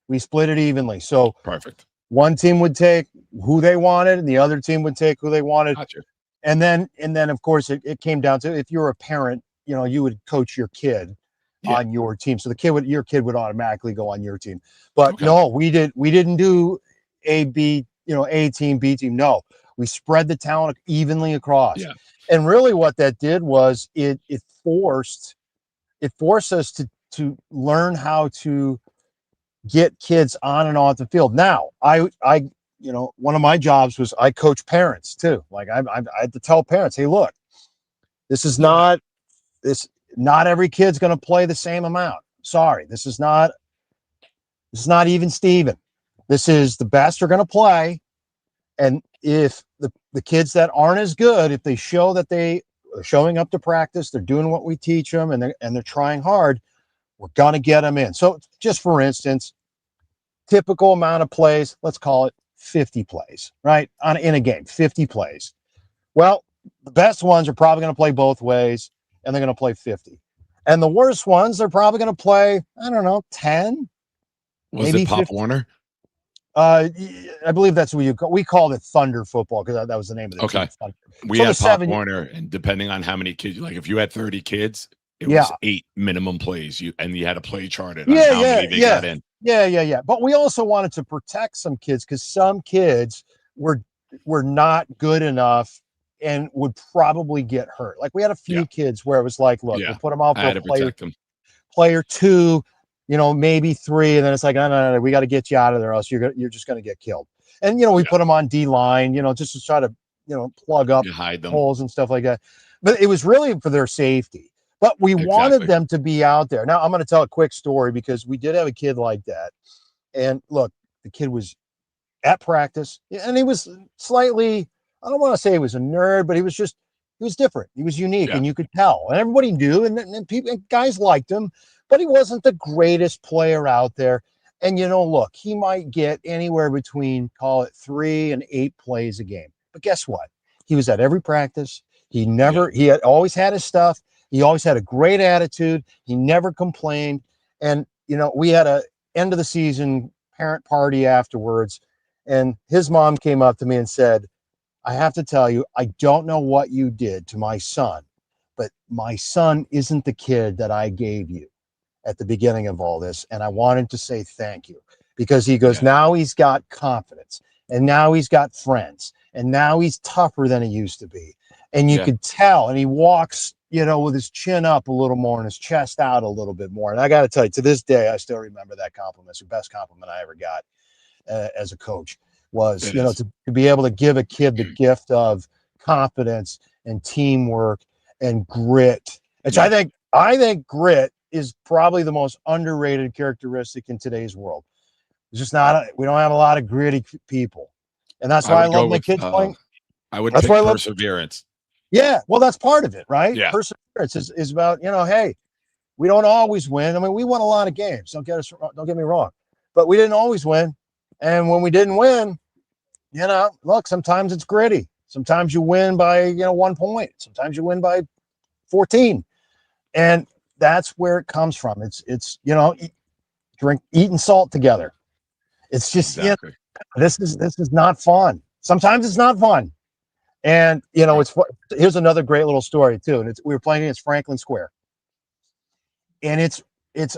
We split it evenly. So Perfect. one team would take who they wanted, and the other team would take who they wanted. Gotcha. And then of course it came down to, if you're a parent, you would coach your kid on your team. So your kid would automatically go on your team. But no, we didn't do A team, B team. No, we spread the talent evenly across. Yeah. And really what that did was it forced us to learn how to get kids on and off the field. Now, I one of my jobs was I coach parents too. Like I had to tell parents, hey, look, not every kid's going to play the same amount. Sorry, this is not even Steven. This is the best are going to play. And if the kids that aren't as good, if they show that they are showing up to practice, they're doing what we teach them, and they're trying hard, we're going to get them in. So just for instance, typical amount of plays, let's call it 50 plays, right? In a game, 50 plays. Well, the best ones are probably going to play both ways, and they're going to play 50. And the worst ones, they're probably going to play, 10. Was it Pop Warner? I believe that's what we called it, Thunder football, because that was the name of the team. We had Pop Warner, and depending on how many kids, like if you had 30 kids, it was 8 minimum plays. You had a play charted on how many they got in. Yeah. But we also wanted to protect some kids, because some kids were not good enough and would probably get hurt. Like we had a few kids where it was like, look, we'll put them out for player 2, maybe 3, and then it's like, no, we got to get you out of there, else you're just going to get killed. And we put them on D line, just to try to plug up holes and stuff like that. But it was really for their safety. But we wanted them to be out there. Now I'm going to tell a quick story, because we did have a kid like that. And look, the kid was at practice, and he was slightly, I don't want to say he was a nerd, but he was different. He was unique, and you could tell. And everybody knew, and people, and guys liked him, but he wasn't the greatest player out there. And look, he might get anywhere between, call it 3 and 8 plays a game. But guess what? He was at every practice. He had always had his stuff. He always had a great attitude. He never complained. And, we had a end of the season parent party afterwards, and his mom came up to me and said, I have to tell you, I don't know what you did to my son, but my son isn't the kid that I gave you at the beginning of all this. And I wanted to say thank you, because he goes, now he's got confidence, and now he's got friends, and now he's tougher than he used to be. And you could tell, and he walks, with his chin up a little more and his chest out a little bit more. And I got to tell you, to this day, I still remember that compliment. It's the best compliment I ever got as a coach, was, to be able to give a kid the gift of confidence and teamwork and grit. Which I think grit is probably the most underrated characteristic in today's world. It's just we don't have a lot of gritty people. And that's why I love my kids playing. I would pick perseverance. Yeah, well, that's part of it, right? Yeah. Perseverance is about, hey, we don't always win. I mean, we won a lot of games. Don't get me wrong, but we didn't always win. And when we didn't win, look, sometimes it's gritty. Sometimes you win by 1 point. Sometimes you win by 14, and that's where it comes from. It's eating salt together. It's just this is not fun. Sometimes it's not fun. And here's another great little story too. And we were playing against Franklin Square, and it's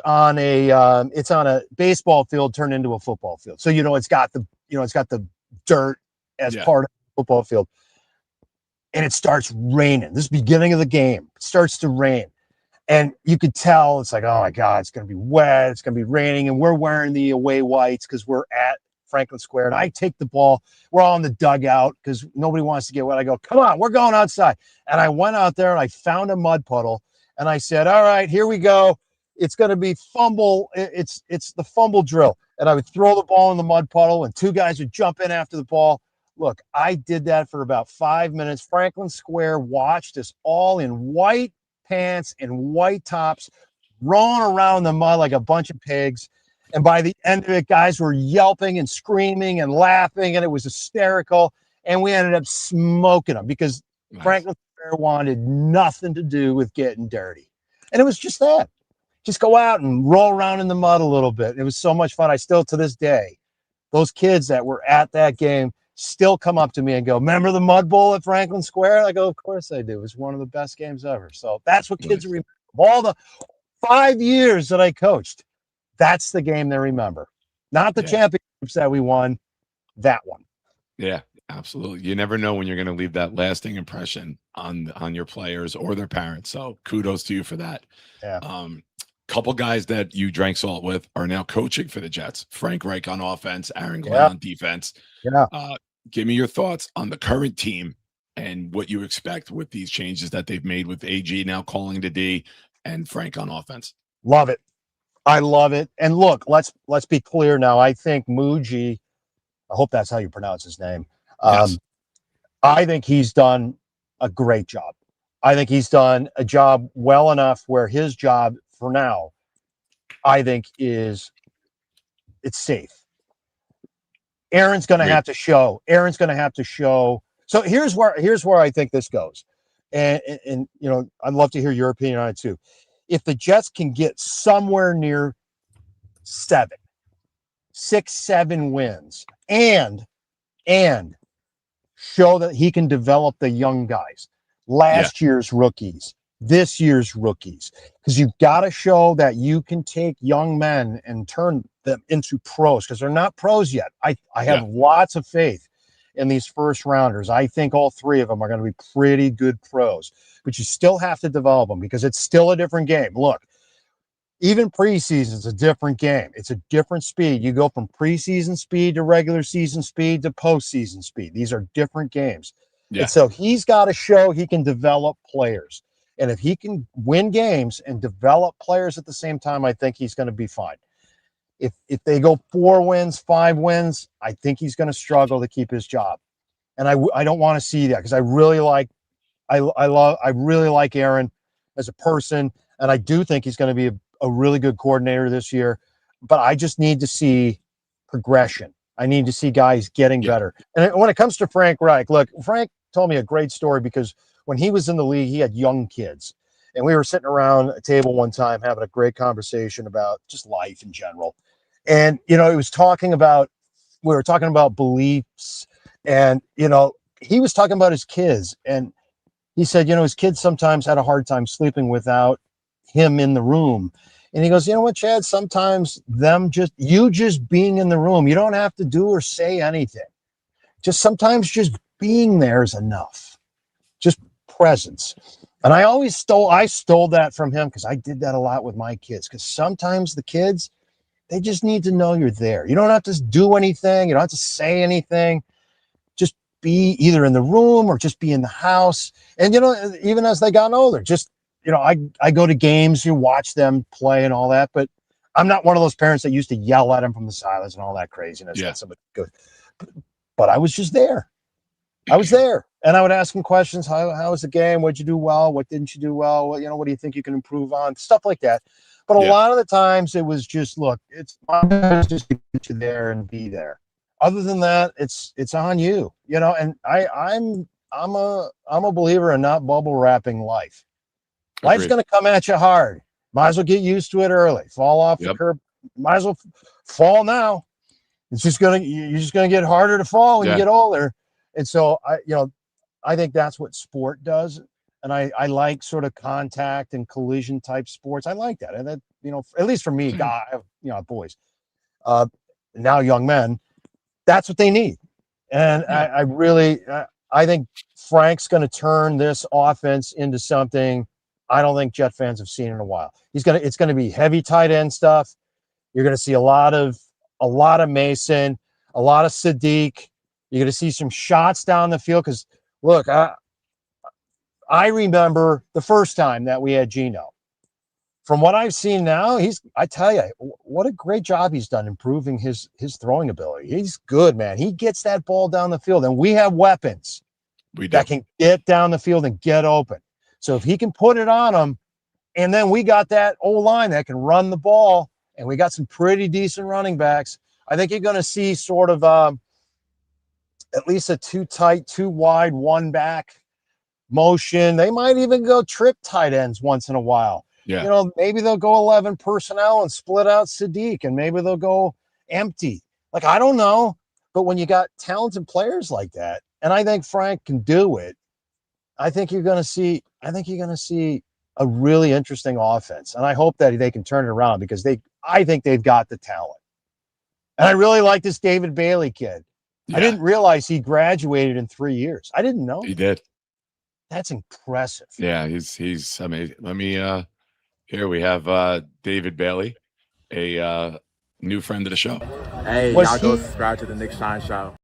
on a baseball field turned into a football field. So it's got the dirt as part of the football field, and it starts raining. This is the beginning of the game. It starts to rain, and you could tell it's like, oh my God, it's going to be wet. It's going to be raining, and we're wearing the away whites because we're at Franklin Square. And I take the ball. We're all in the dugout because nobody wants to get wet. I go, come on, we're going outside. And I went out there and I found a mud puddle, and I said, all right, here we go. It's going to be fumble. It's the fumble drill. and I would throw the ball in the mud puddle, and two guys would jump in after the ball. Look, I did that for about 5 minutes. Franklin Square watched us all in white pants and white tops, rolling around the mud like a bunch of pigs. And by the end of it, guys were yelping and screaming and laughing, and it was hysterical. And we ended up smoking them because Franklin Square wanted nothing to do with getting dirty. And it was just that. Just go out and roll around in the mud a little bit. It was so much fun. I still, to this day, those kids that were at that game still come up to me and go, remember the Mud Bowl at Franklin Square? I go, of course I do. It was one of the best games ever. So that's what kids remember. All the 5 years that I coached, that's the game they remember. Not the championships that we won, that one. Yeah, absolutely. You never know when you're going to leave that lasting impression on your players or their parents. So kudos to you for that. Yeah. Couple guys that you drank salt with are now coaching for the Jets. Frank Reich on offense, Aaron Glenn on defense. Yeah. Give me your thoughts on the current team and what you expect with these changes that they've made with AG now calling the D and Frank on offense. Love it. I love it. And look, let's be clear now. I think Muji, I hope that's how you pronounce his name. Yes. I think he's done a great job. I think he's done a job well enough where his job for now, I think it's safe. Aaron's going to have to show. Aaron's going to have to show. So here's where I think this goes. And you know, I'd love to hear your opinion on it too. If the Jets can get somewhere near 6, 7 wins and show that he can develop the young guys, last year's rookies, this year's rookies, because you've got to show that you can take young men and turn them into pros, because they're not pros yet. I have lots of faith in these first rounders. I think all 3 of them are going to be pretty good pros, but you still have to develop them because it's still a different game. Look, even preseason is a different game. It's a different speed. You go from preseason speed to regular season speed to postseason speed. These are different games. Yeah. And so he's got to show he can develop players. And if he can win games and develop players at the same time, I think he's going to be fine. If they go 4 wins, 5 wins, I think he's going to struggle to keep his job. And I don't want to see that, because I really like Aaron as a person, and I do think he's going to be a really good coordinator this year. But I just need to see progression. I need to see guys getting better. And when it comes to Frank Reich, look, Frank told me a great story, because when he was in the league, he had young kids. And we were sitting around a table one time having a great conversation about just life in general. And, you know, we were talking about beliefs, and, you know, he was talking about his kids, and he said, you know, his kids sometimes had a hard time sleeping without him in the room. And he goes, you know what, Chad, sometimes you just being in the room, you don't have to do or say anything. Sometimes just being there is enough. Just presence. And I stole that from him, because I did that a lot with my kids, because sometimes the kids, they just need to know you're there. You don't have to do anything. You don't have to say anything. Just be either in the room or just be in the house. And, you know, even as they got older, just, you know, I go to games, you watch them play and all that, but I'm not one of those parents that used to yell at them from the sidelines and all that craziness. Yeah. That's somebody good. But I was just there. I was there, and I would ask him questions. How was the game? What'd you do well? What didn't you do well? What do you think you can improve on? Stuff like that. But a lot of the times it was just, look, it's just to get you there and be there. Other than that, it's on you, you know. And I'm a believer in not bubble wrapping life. Life's going to come at you hard. Might as well get used to it early. Fall off the curb. Might as well fall now. You're just gonna get harder to fall when you get older. And so I think that's what sport does. And I like sort of contact and collision type sports. I like that. And that, you know, at least for me, God, I have boys, now young men, that's what they need. And I think Frank's going to turn this offense into something I don't think Jet fans have seen in a while. It's going to be heavy tight end stuff. You're going to see a lot of Mason, a lot of Sadiq. You're going to see some shots down the field, because, look, I remember the first time that we had Geno. from what I've seen now, I tell you, what a great job he's done improving his throwing ability. He's good, man. He gets that ball down the field, and we have weapons that can get down the field and get open. So if he can put it on them, and then we got that O-line that can run the ball, and we got some pretty decent running backs, I think you're going to see sort of at least a too tight, too wide, one back motion. They might even go trip tight ends once in a while. Yeah. You know, maybe they'll go 11 personnel and split out Sadiq, and maybe they'll go empty. Like, I don't know. But when you got talented players like that, and I think Frank can do it, I think you're going to see a really interesting offense. And I hope that they can turn it around because I think they've got the talent. And I really like this David Bailey kid. Yeah. I didn't realize he graduated in 3 years. I didn't know. He did. That's impressive. Yeah, he's amazing. Let me here we have David Bailey, a new friend of the show. Hey, y'all go subscribe to the Nick Shine Show.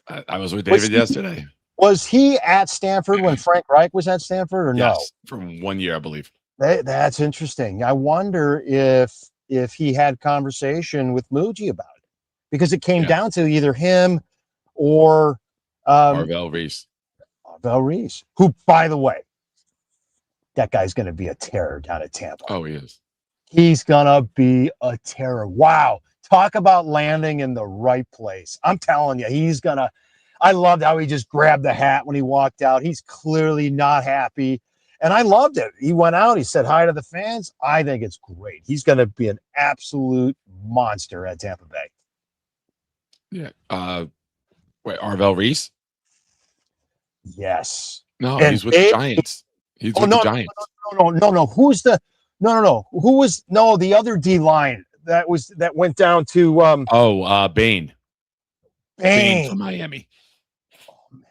I was with David yesterday. Was he at Stanford when Frank Reich was at Stanford, or no? Yes, for 1 year, I believe. That's interesting. I wonder if he had conversation with Muji about it, because it came down to either him or Arvell Reese. Arvell Reese, who, by the way, that guy's going to be a terror down at Tampa. Oh, he is. He's going to be a terror. Wow. Talk about landing in the right place. I'm telling you, he's going to – I loved how he just grabbed the hat when he walked out. He's clearly not happy. And I loved it. He went out. He said hi to the fans. I think it's great. He's going to be an absolute monster at Tampa Bay. Yeah. Wait, Arvell Reese? Yes. No, he's with the Giants. He's with the Giants. No. Who's the – no. Who was – no, the other D-line that went down to Bain. Bain from Miami. Oh, man.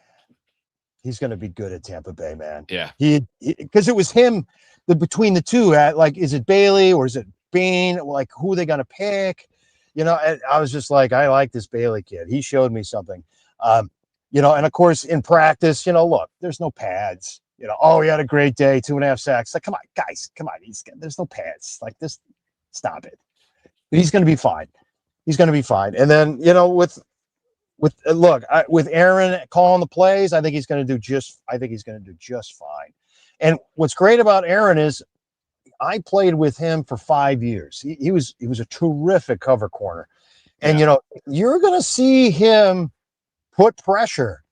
He's going to be good at Tampa Bay, man. Yeah. Because it was him between the two. Like, is it Bailey or is it Bain? Like, who are they going to pick? You know, I was just like, I like this Bailey kid. He showed me something. You know, and of course, in practice, you know, look, there's no pads. You know, he had a great day, 2.5 sacks. Like, come on, guys, come on. There's no pads. Like, this, stop it. But he's going to be fine. He's going to be fine. And then, you know, with Aaron calling the plays, I think he's going to do just fine. And what's great about Aaron is I played with him for 5 years. He was a terrific cover corner. And, you know, you're going to see him put pressure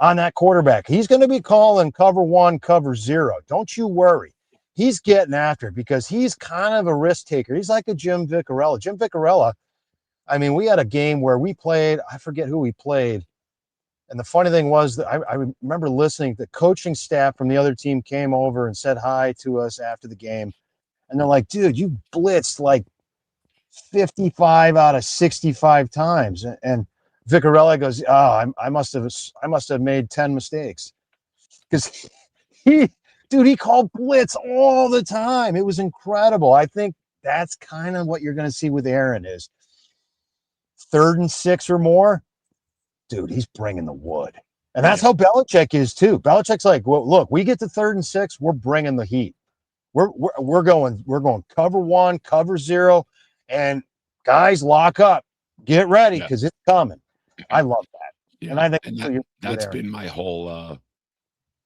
on that quarterback. He's going to be calling cover 1, cover 0. Don't you worry. He's getting after it because he's kind of a risk taker. He's like a Jim Viccarella. Jim Viccarella, I mean, we had a game where we played, I forget who we played. And the funny thing was that I remember listening, the coaching staff from the other team came over and said hi to us after the game. And they're like, dude, you blitzed like 55 out of 65 times. And Viccarella goes, I must have made 10 mistakes. Because he called blitz all the time. It was incredible. I think that's kind of what you're going to see with Aaron is 3rd and 6 or more. Dude, he's bringing the wood. And that's how Belichick is too. Belichick's like, well, look, we get to 3rd and 6, we're bringing the heat. We're going cover 1, cover 0, and guys, lock up. Get ready because it's coming. I love that. Yeah. And I think that's been my whole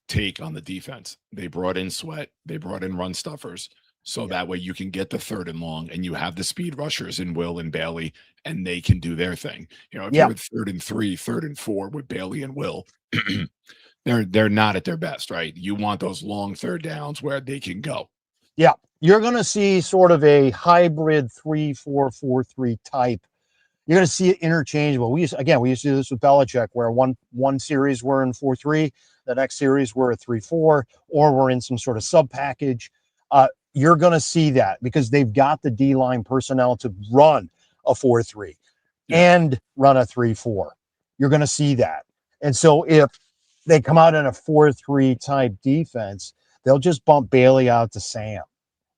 take on the defense. They brought in Sweat, they brought in run stuffers. So that way you can get the 3rd and long and you have the speed rushers in Will and Bailey and they can do their thing. You know, if you're at 3rd and 3, 3rd and 4 with Bailey and Will, they're not at their best, right? You want those long 3rd downs where they can go. Yeah. You're going to see sort of a hybrid 3-4-4-3 type. You're going to see it interchangeable. We used to do this with Belichick where one series we're in 4-3, the next series we're at 3-4, or we're in some sort of sub package. You're going to see that because they've got the D-line personnel to run a 4-3 and run a 3-4. You're going to see that. And so if they come out in a 4-3 type defense, they'll just bump Bailey out to Sam.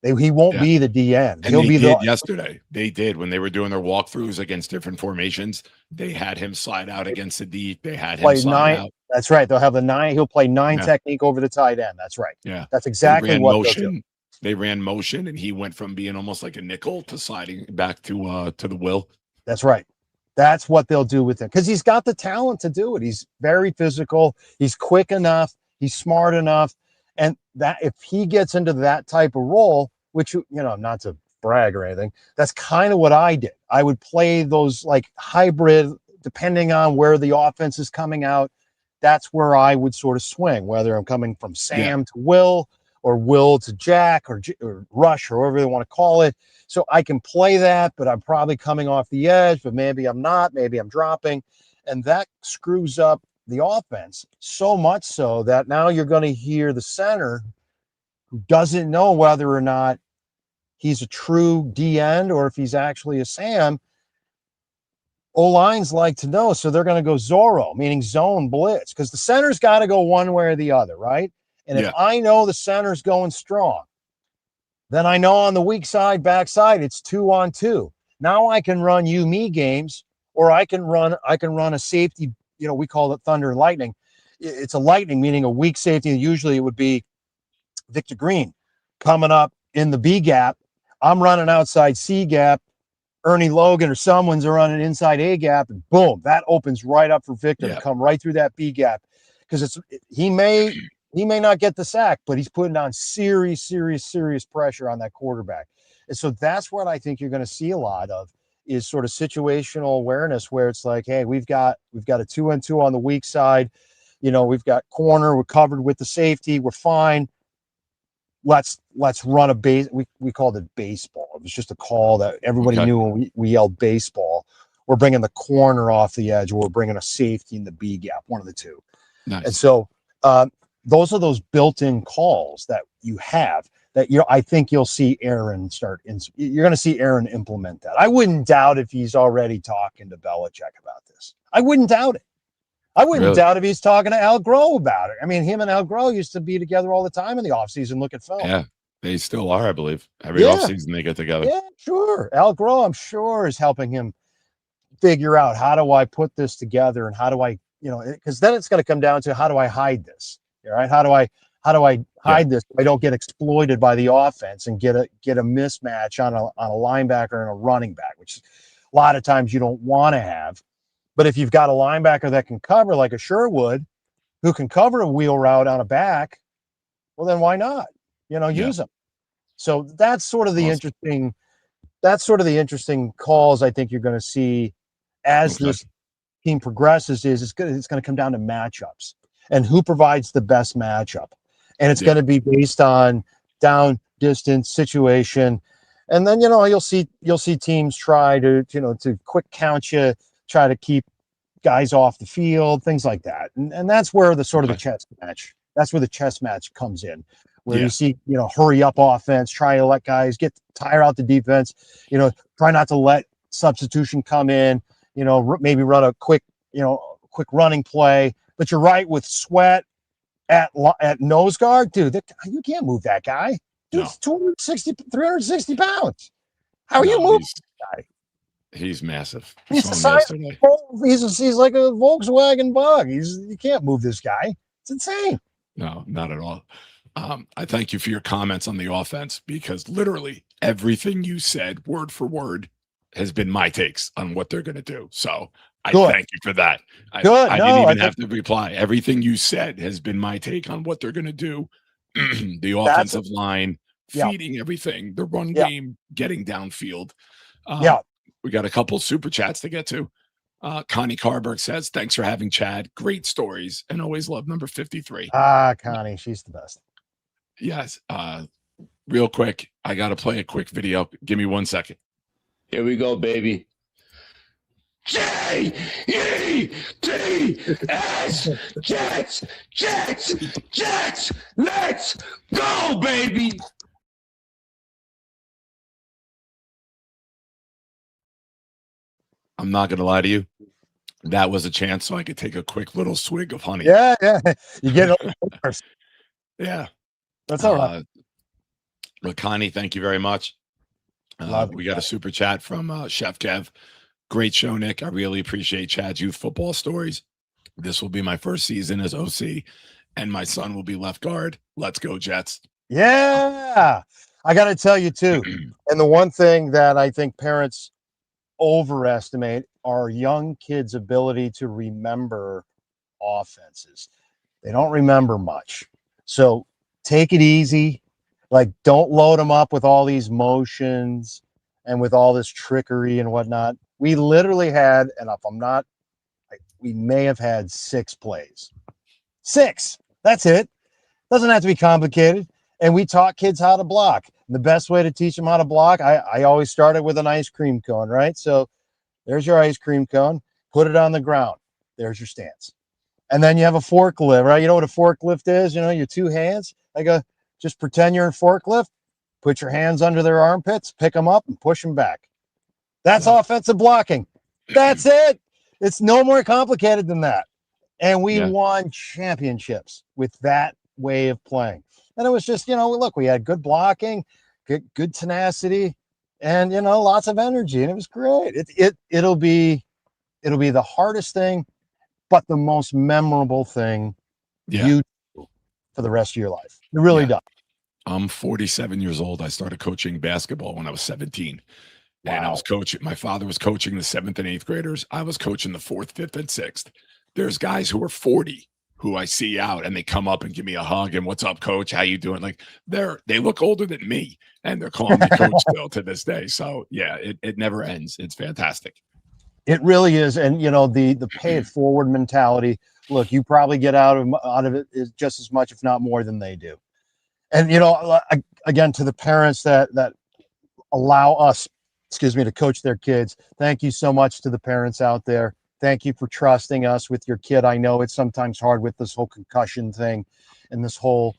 He won't be the DN. He'll be yesterday. They did when they were doing their walkthroughs against different formations. They had him slide out against the deep. They had him slide out. That's right. They'll have the 9. He'll play 9 technique over the tight end. That's right. Yeah. That's exactly what motion. They ran motion, and he went from being almost like a nickel to sliding back to the will. That's right. That's what they'll do with him because he's got the talent to do it. He's very physical. He's quick enough. He's smart enough. And that if he gets into that type of role, which, not to brag or anything, that's kind of what I did. I would play those like hybrid, depending on where the offense is coming out. That's where I would sort of swing, whether I'm coming from Sam to Will or Will to Jack or Rush or whatever they want to call it. So I can play that, but I'm probably coming off the edge, but maybe I'm not, maybe I'm dropping. And that screws up the offense so much so that now you're going to hear the center who doesn't know whether or not he's a true D end or if he's actually a Sam. O-lines like to know, so they're going to go Zorro, meaning zone blitz, because the center's got to go one way or the other, right? And if I know the center's going strong, then I know on the weak side, backside, it's 2-on-2. Now I can run you-me games, or I can run a safety. We call it thunder and lightning. It's a lightning, meaning a weak safety. And usually it would be Victor Green coming up in the B gap. I'm running outside C gap. Ernie Logan or someone's running inside A gap, and boom, that opens right up for Victor to come right through that B gap. Because he may not get the sack, but he's putting on serious pressure on that quarterback. And so that's what I think you're going to see a lot of is sort of situational awareness where it's like, hey, we've got a 2-on-2 on the weak side. We've got corner, we're covered with the safety, we're fine. Let's run a base. We called it baseball. It was just a call that everybody knew when we yelled baseball. We're bringing the corner off the edge, or we're bringing a safety in the B gap, one of the two. Nice. And so those are those built-in calls that you have that I think you'll see Aaron you're going to see Aaron implement that. I wouldn't doubt if he's already talking to Belichick about this. I wouldn't doubt it. I wouldn't doubt if he's talking to Al Groh about it. I mean, him and Al Groh used to be together all the time in the offseason, look at film. Yeah, they still are, I believe. Every offseason they get together. Yeah, sure. Al Groh, I'm sure, is helping him figure out how do I put this together and how do I, because then it's going to come down to how do I hide this? All right. How do I hide this so I don't get exploited by the offense and get a mismatch on a linebacker and a running back, which a lot of times you don't want to have. But if you've got a linebacker that can cover like a Sherwood, who can cover a wheel route on a back, well, then why not? Use them. So that's sort of the interesting calls I think you're going to see as this team progresses. It's going to come down to matchups and who provides the best matchup. And it's going to be based on down, distance, situation. And then, you'll see teams try to quick count you, try to keep guys off the field, things like that. And that's where the sort of the chess match, comes in, where you see, hurry up offense, try to let guys tire out the defense, try not to let substitution come in, maybe run a quick running play. But you're right with Sweat at nose guard, dude, you can't move that guy. Dude's 360 pounds. How are you moving that guy? He's massive. He's the size of he's like a Volkswagen Bug. You can't move this guy. It's insane. No, not at all. I thank you for your comments on the offense because literally everything you said, word for word, has been my takes on what they're going to do. So I thank you for that. I didn't even have to reply. Everything you said has been my take on what they're going to do. The offensive line, feeding everything, the run game, getting downfield. We got a couple super chats to get to. Connie Carberg says, thanks for having Chad. Great stories and always love number 53. Connie, she's the best. Yes. Real quick, I got to play a quick video. Give me 1 second. Here we go, baby. J-E-T-S, Jets, Jets, Jets, let's go, baby. I'm not going to lie to you. That was a chance so I could take a quick little swig of honey. Yeah. You get it. Yeah. That's all right. But Connie, thank you very much. We got a super chat from Chef Kev. Great show, Nick. I really appreciate Chad's youth football stories. This will be my first season as OC, and my son will be left guard. Let's go, Jets. Yeah. I got to tell you too. And the one thing that I think parents overestimate are young kids' ability to remember offenses. They don't remember much. So take it easy. Like, don't load them up with all these motions and with all this trickery and whatnot. We literally had, and if I'm not, we may have had 6 plays. 6. That's it. Doesn't have to be complicated. And we taught kids how to block. And the best way to teach them how to block, I always started with an ice cream cone, right? So there's your ice cream cone. Put it on the ground. There's your stance. And then you have a forklift, right? You know what a forklift is? You know, your 2 hands. Just pretend you're in forklift. Put your hands under their armpits, pick them up, and push them back. That's offensive blocking. That's it. It's no more complicated than that. And we won championships with that way of playing. And it was just, look, we had good blocking, good tenacity, and lots of energy, and it was great. It'll be the hardest thing, but the most memorable thing you do for the rest of your life. It really does. I'm 47 years old. I started coaching basketball when I was 17. Wow. And I was coaching. My father was coaching the 7th and 8th graders. I was coaching the 4th, 5th, and 6th. There's guys who are 40 who I see out and they come up and give me a hug and what's up, coach? How you doing? Like they look older than me and they're calling me coach still to this day. So yeah, it never ends. It's fantastic. It really is. And the pay it forward mentality. Look, you probably get out of it is just as much, if not more, than they do. And again, to the parents that allow us, to coach their kids, thank you so much to the parents out there. Thank you for trusting us with your kid. I know it's sometimes hard with this whole concussion thing and this whole,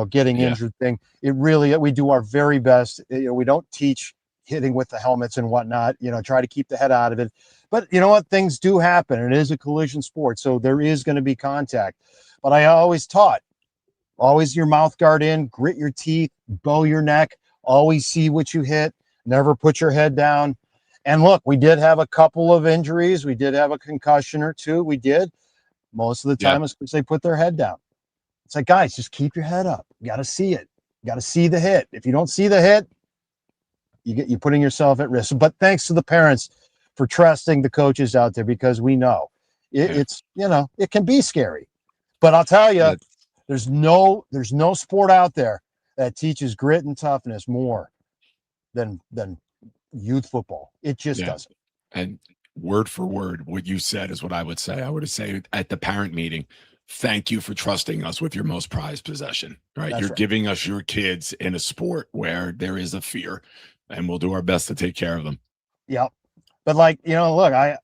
getting injured thing. We do our very best. We don't teach hitting with the helmets and whatnot, try to keep the head out of it. But you know what? Things do happen. It is a collision sport. So there is going to be contact. But I always taught, always your mouth guard in, grit your teeth, bow your neck, always see what you hit, never put your head down. And look, we did have a couple of injuries. We did have a concussion or 2. We did. Most of the time, it's because they put their head down. It's like, guys, just keep your head up. You got to see it. You got to see the hit. If you don't see the hit, you're putting yourself at risk. But thanks to the parents for trusting the coaches out there, because we know it's it can be scary. But I'll tell you, there's no sport out there that teaches grit and toughness more than youth football. It just doesn't. And word for word, what you said is what I would say. I would say at the parent meeting, thank you for trusting us with your most prized possession, right? You're giving us your kids in a sport where there is a fear, and we'll do our best to take care of them. Yep. But look, I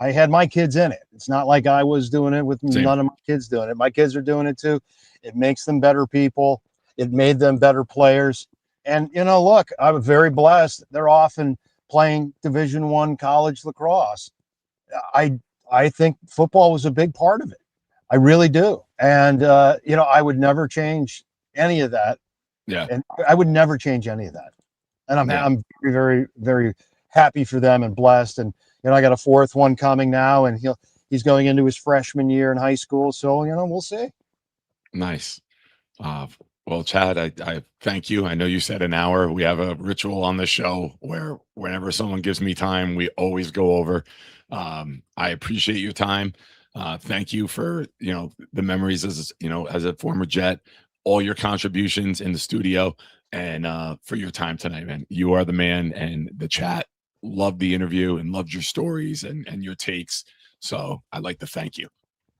had my kids in it. It's not like I was doing it with none of my kids doing it. My kids are doing it too. It makes them better people. It made them better players. And, look, I'm very blessed. They're often playing Division I college lacrosse. I think football was a big part of it. I really do. And, I would never change any of that. Yeah. And I would never change any of that. And I'm very, very, very happy for them and blessed. And, I got a 4th one coming now, and he's going into his freshman year in high school. So, we'll see. Nice. Well, Chad, I thank you. I know you said an hour. We have a ritual on the show where whenever someone gives me time, we always go over. I appreciate your time. Thank you for, the memories as a former Jet, all your contributions in the studio, and for your time tonight, man. You are the man, and the chat loved the interview and loved your stories and your takes. So I'd like to thank you.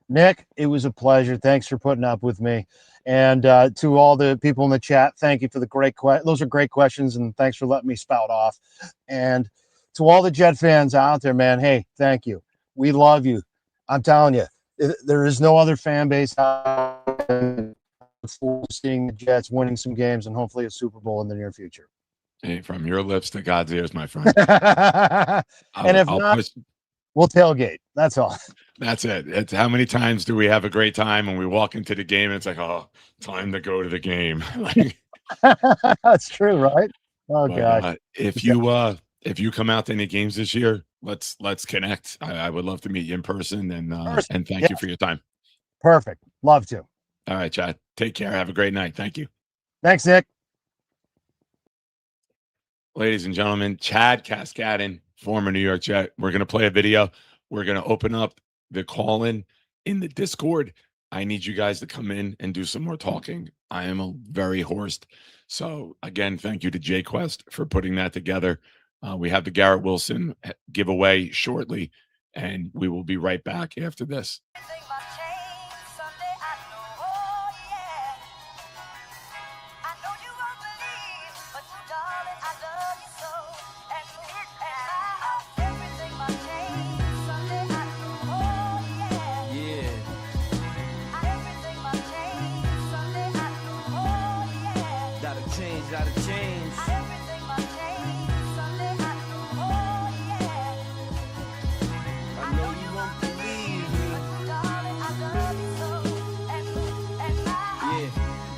Nick, it was a pleasure. Thanks for putting up with me. And to all the people in the chat, thank you for the great questions. Those are great questions, and thanks for letting me spout off. And to all the Jet fans out there, man, hey, thank you. We love you. I'm telling you, there is no other fan base out there seeing the Jets winning some games and hopefully a Super Bowl in the near future. Hey, from your lips to God's ears, my friend. And if not, we'll tailgate. That's all. That's it. It's how many times do we have a great time when we walk into the game and it's like, oh, time to go to the game. That's true, right? Oh, gosh. If you come out to any games this year, let's connect. I would love to meet you in person, and thank you for your time. Perfect. Love to. All right, Chad. Take care. Have a great night. Thank you. Thanks, Nick. Ladies and gentlemen, Chad Cascadden, former New York Jet. We're going to play a video. We're going to open up the call-in in the Discord. I need you guys to come in and do some more talking. I am very hoarse. So, again, thank you to JQuest for putting that together. We have the Garrett Wilson giveaway shortly, and we will be right back after this.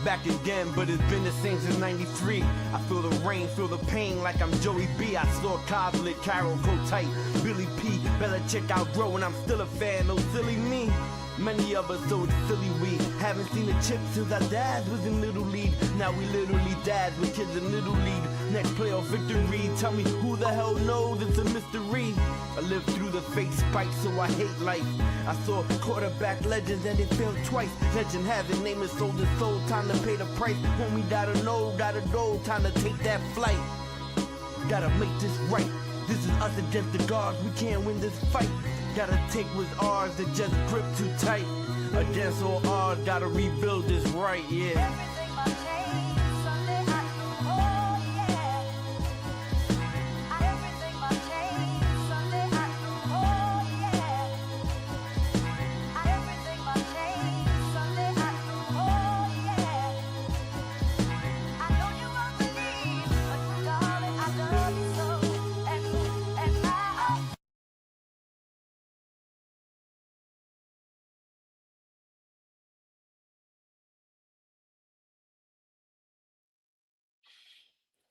Back again, but it's been the same since 93. I feel the rain, feel the pain like I'm Joey B. I saw Coslet, Carol, Coat Tight, Billy P, Belichick outgrow, and I'm still a fan, no silly me. Many of us so silly we haven't seen a chip since our dads was in Little League. Now we literally dads with kids in Little League. Next playoff victory, tell me who the hell knows, it's a mystery. I lived through the fake spike, so I hate life. I saw quarterback legends and it failed twice. Legend has it, name is sold his soul, time to pay the price. Homie gotta know, time to take that flight. Gotta make this right. This is us against the gods, we can't win this fight. Gotta take what's ours that just grip too tight. Against all odds, gotta rebuild this right, yeah.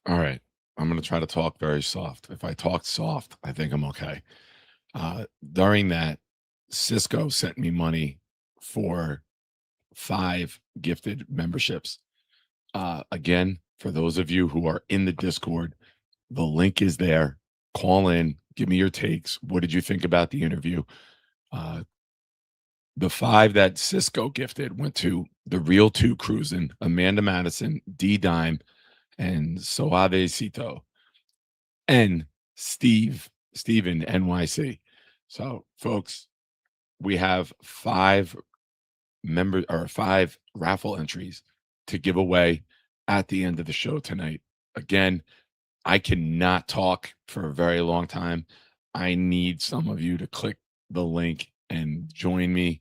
All right. I'm going to try to talk very soft. If I talk soft, I think I'm okay. During that, Cisco sent me money for 5 gifted memberships. Again, for those of you who are in the Discord, the link is there. Call in. Give me your takes. What did you think about the interview? The 5 that Cisco gifted went to The Real 2 Cruisin', Amanda Madison, D Dime, and Suavecito, and Steven NYC. So, folks, we have 5 raffle entries to give away at the end of the show tonight. Again, I cannot talk for a very long time. I need some of you to click the link and join me,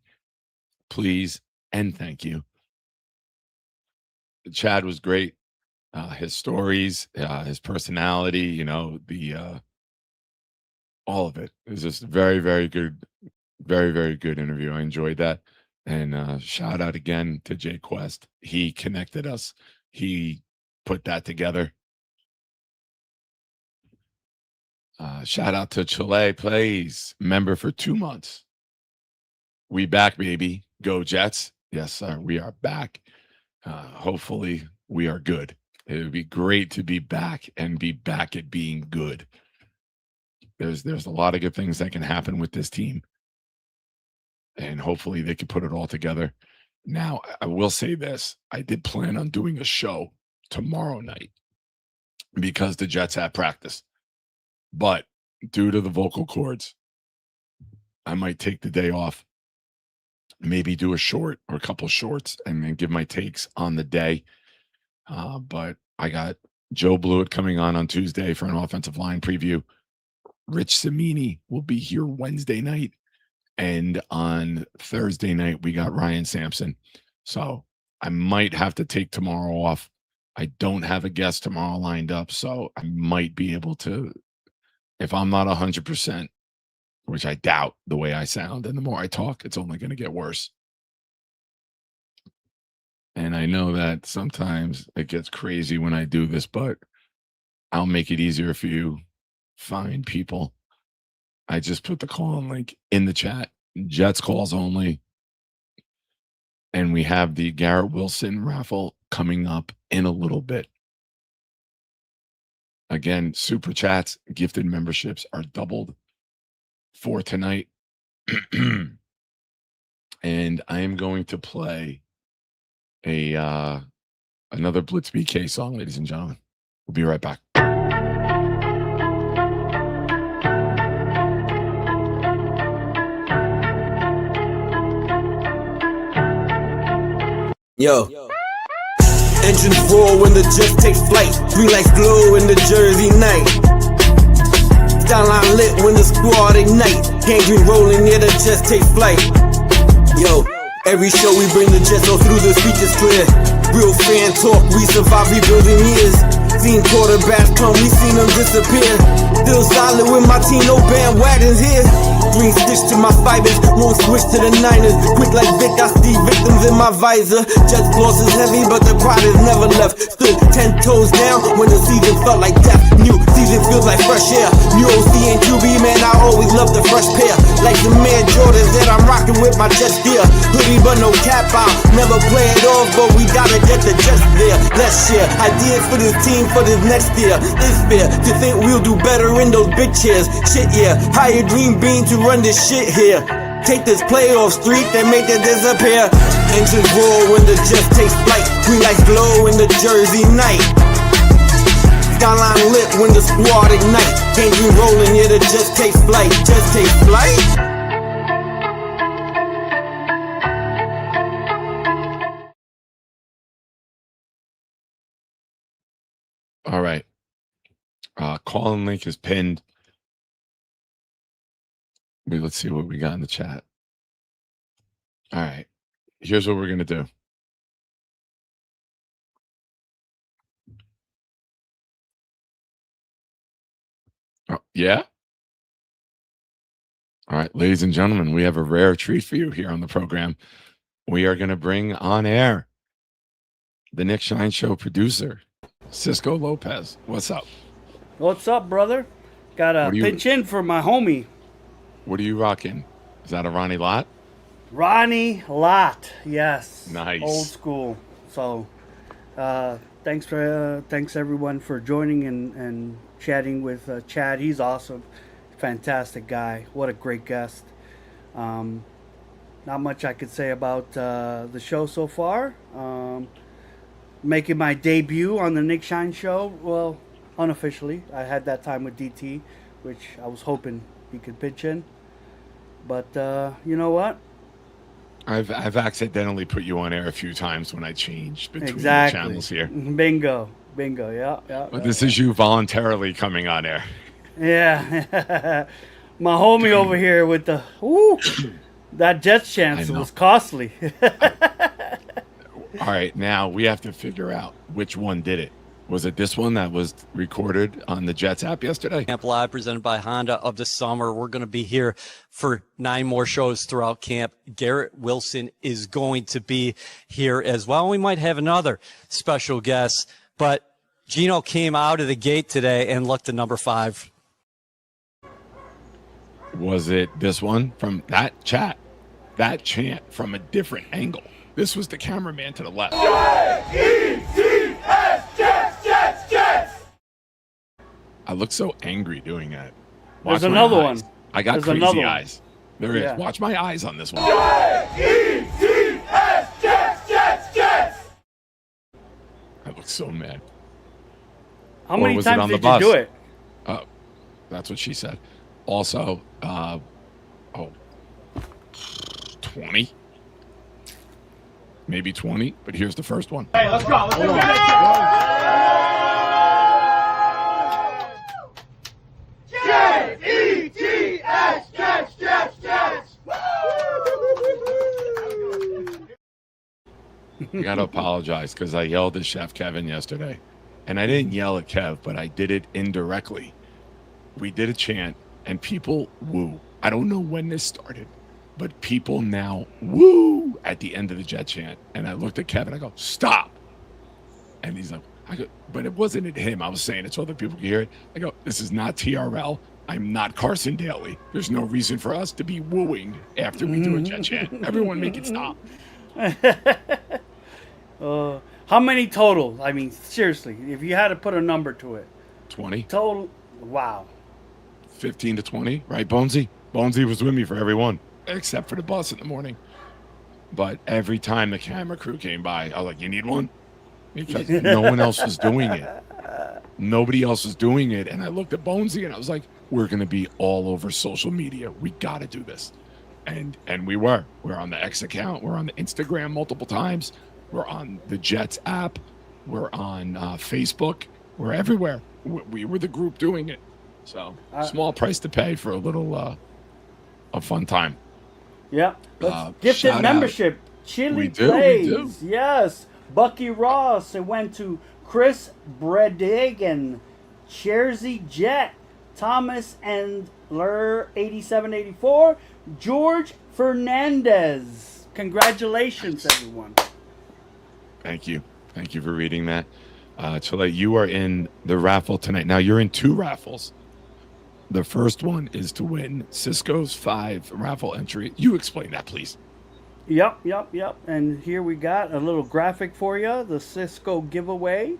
please, and thank you. Chad was great. His stories, his personality, you know, all of it. It was just very, very good, very, very good interview. I enjoyed that. And shout out again to Jay Quest. He connected us. He put that together. Shout out to Chile Plays, member for 2 months. We back, baby. Go Jets. Yes, sir. We are back. Hopefully we are good. It would be great to be back and be back at being good. There's a lot of good things that can happen with this team. And hopefully they can put it all together. Now, I will say this. I did plan on doing a show tomorrow night because the Jets have practice. But due to the vocal cords, I might take the day off, maybe do a short or a couple shorts and then give my takes on the day. But I got Joe Blewett coming on Tuesday for an offensive line preview. Rich Cimini will be here Wednesday night. And on Thursday night, we got Ryan Sampson. So I might have to take tomorrow off. I don't have a guest tomorrow lined up. So I might be able to, if I'm not 100%, which I doubt the way I sound, and the more I talk, it's only going to get worse. And I know that sometimes it gets crazy when I do this, but I'll make it easier for you. Find people. I just put the call-in link in the chat. Jets calls only. And we have the Garrett Wilson raffle coming up in a little bit. Again, super chats, gifted memberships are doubled for tonight. And I am going to play another Blitz BK song, ladies and gentlemen. We'll be right back. Yo. Engines roar when the Jets take flight. Green lights glow in the Jersey night. Skyline lit when the squad ignite. Gangrene rolling, yeah, the Jets take flight. Yo, every show we bring the Jets all through, the speech is clear. Real fan talk, we survive rebuilding years. Seen quarterbacks come, we seen them disappear. Still solid with my team, no bandwagons here. Green stitch to my fibers, won't switch to the Niners. Quick like Vic, I see victims in my visor. Jets loss is heavy, but the pride is never left. Stood 10 toes down when the season felt like death. New season feels like fresh air. New OC and QB, man, I always love the fresh pair. Like the man Jordans that I'm rocking with my Jets gear. Hoodie but no cap out, never play it off, but we gotta get the Jets there. Let's share ideas for this team for this next year. It's fair to think we'll do better in those big chairs. Shit, yeah, hire Green Bean to run this shit here. Take this playoff streak and make it disappear. Engines roar when the Jets take flight. Green lights glow in the Jersey night. Skyline lit when the squad ignite. Gangrene rolling, yeah, the Jets take flight. Jets take flight. All right. Call-in link is pinned. Let's see what we got in the chat. All right. Here's what we're going to do. Oh, yeah? All right, ladies and gentlemen, we have a rare treat for you here on the program. We are going to bring on air the Nick Shine Show producer, Cisco Lopez. What's up? What's up, brother? Got a pinch in for my homie. What are you rocking? Is that a Ronnie Lott? Ronnie Lott, yes. Nice. Old school. So, thanks everyone for joining and chatting with Chad. He's awesome. Fantastic guy. What a great guest. Not much I could say about the show so far. Making my debut on the Nick Shine Show, well, unofficially. I had that time with DT, which I was hoping he could pitch in. But you know what? I've accidentally put you on air a few times when I changed between the channels here. Bingo, yeah. But this is you voluntarily coming on air. Yeah. My homie over here with the that Jets chance was costly. All right, now we have to figure out which one did it. Was it this one that was recorded on the Jets app yesterday? Camp Live presented by Honda of the summer. We're going to be here for 9 more shows throughout camp. Garrett Wilson is going to be here as well. We might have another special guest, but Gino came out of the gate today and looked at number 5. Was it this one from that chat, that chant from a different angle? This was the cameraman to the left. Jets! I look so angry doing that. There's another one. I got crazy eyes. There is. Watch my eyes on this one. Jets! I look so mad. How many times did you do it? That's what she said. Also, 20. Maybe 20, but here's the first one. Hey, let's go. Jets! I got to apologize because I yelled at Chef Kevin yesterday. And I didn't yell at Kev, but I did it indirectly. We did a chant, and people woo. I don't know when this started, but people now woo at the end of the Jet chant. And I looked at Kevin, I go, stop. And he's like, but it wasn't at him. I was saying it so other people could hear it. I go, this is not TRL. I'm not Carson Daly. There's no reason for us to be wooing after we do a Jet chant. Everyone make it stop. How many total? I mean, seriously, if you had to put a number to it. 20. Total. Wow. 15 to 20, right, Bonesy? Bonesy was with me for every one, except for the bus in the morning. But every time the camera crew came by, I was like, you need one? Because no one else was doing it. Nobody else was doing it. And I looked at Bonesy and I was like, we're going to be all over social media. We got to do this. And we were. We're on the X account. We're on the Instagram multiple times. We're on the Jets app. We're on Facebook. We're everywhere. We were the group doing it. So small price to pay for a little a fun time. Yeah. Gifted membership. Chili Plays. Yes. Bucky Ross. It went to Chris Bredigan, Chersey Jet, Thomas and Lur 8784, George Fernandez. Congratulations, everyone. Thank you. Thank you for reading that. Chile, you are in the raffle tonight. Now you're in 2 raffles. The first one is to win Cisco's 5 raffle entry. You explain that, please. Yep. And here we got a little graphic for you. The Cisco giveaway.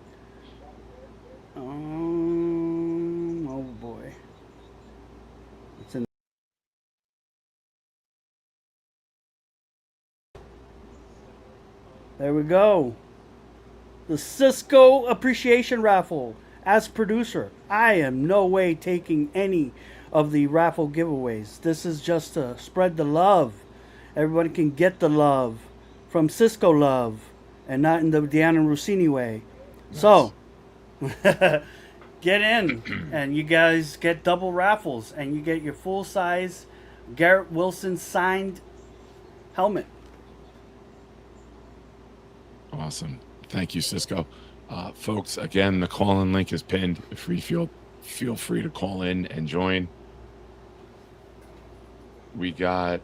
Oh boy. It's in. There we go. The Cisco Appreciation Raffle. As producer, I am no way taking any of the raffle giveaways. This is just to spread the love. Everybody can get the love from Cisco love and not in the Deanna Rossini way. Nice. So, get in and you guys get double raffles and you get your full-size Garrett Wilson signed helmet. Awesome. Thank you, Cisco. Folks, again, the call-in link is pinned. Feel free to call in and join. We got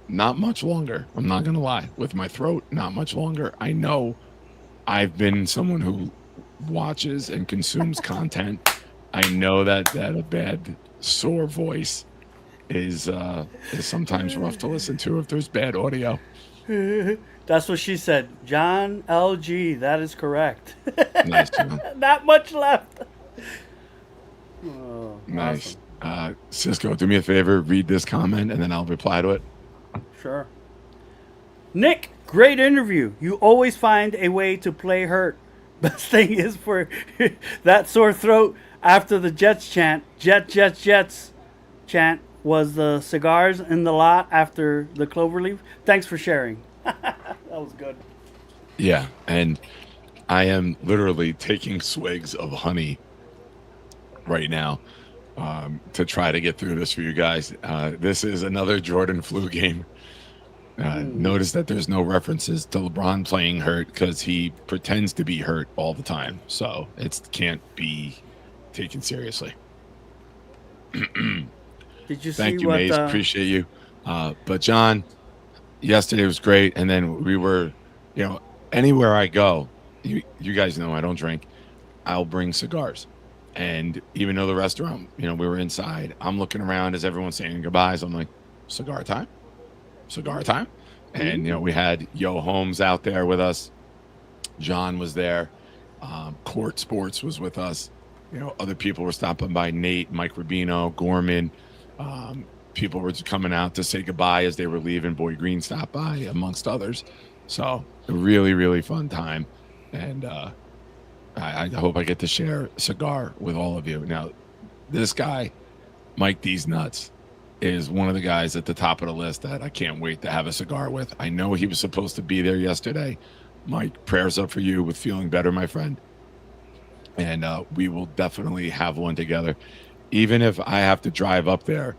not much longer. I'm not going to lie. With my throat, not much longer. I know I've been someone who watches and consumes content. I know that a bad, sore voice is sometimes rough to listen to if there's bad audio. That's what she said. John LG, that is correct. Nice, John. Not much left. Oh, nice. Awesome. Cisco, do me a favor, read this comment, and then I'll reply to it. Sure. Nick, great interview. You always find a way to play hurt. Best thing is for that sore throat after the Jets chant, Jets chant, was the cigars in the lot after the Cloverleaf. Thanks for sharing. That was good. Yeah, and I am literally taking swigs of honey right now to try to get through this for you guys. This is another Jordan flu game. Notice that there's no references to LeBron playing hurt because he pretends to be hurt all the time. So it can't be taken seriously. Did you Thank see you, what, Maze. Appreciate you. But John, yesterday was great. And then we were, anywhere I go, you guys know I don't drink. I'll bring cigars. And even though the restaurant, we were inside, I'm looking around as everyone's saying goodbyes. I'm like, cigar time. And, we had Yo Holmes out there with us. John was there. Court Sports was with us. Other people were stopping by. Nate, Mike Rubino, Gorman. People were just coming out to say goodbye as they were leaving. Boy Green stopped by, amongst others. So a really, really fun time. And I hope I get to share a cigar with all of you. Now, this guy, Mike D's Nuts, is one of the guys at the top of the list that I can't wait to have a cigar with. I know he was supposed to be there yesterday. Mike, prayers up for you with feeling better, my friend. And we will definitely have one together. Even if I have to drive up there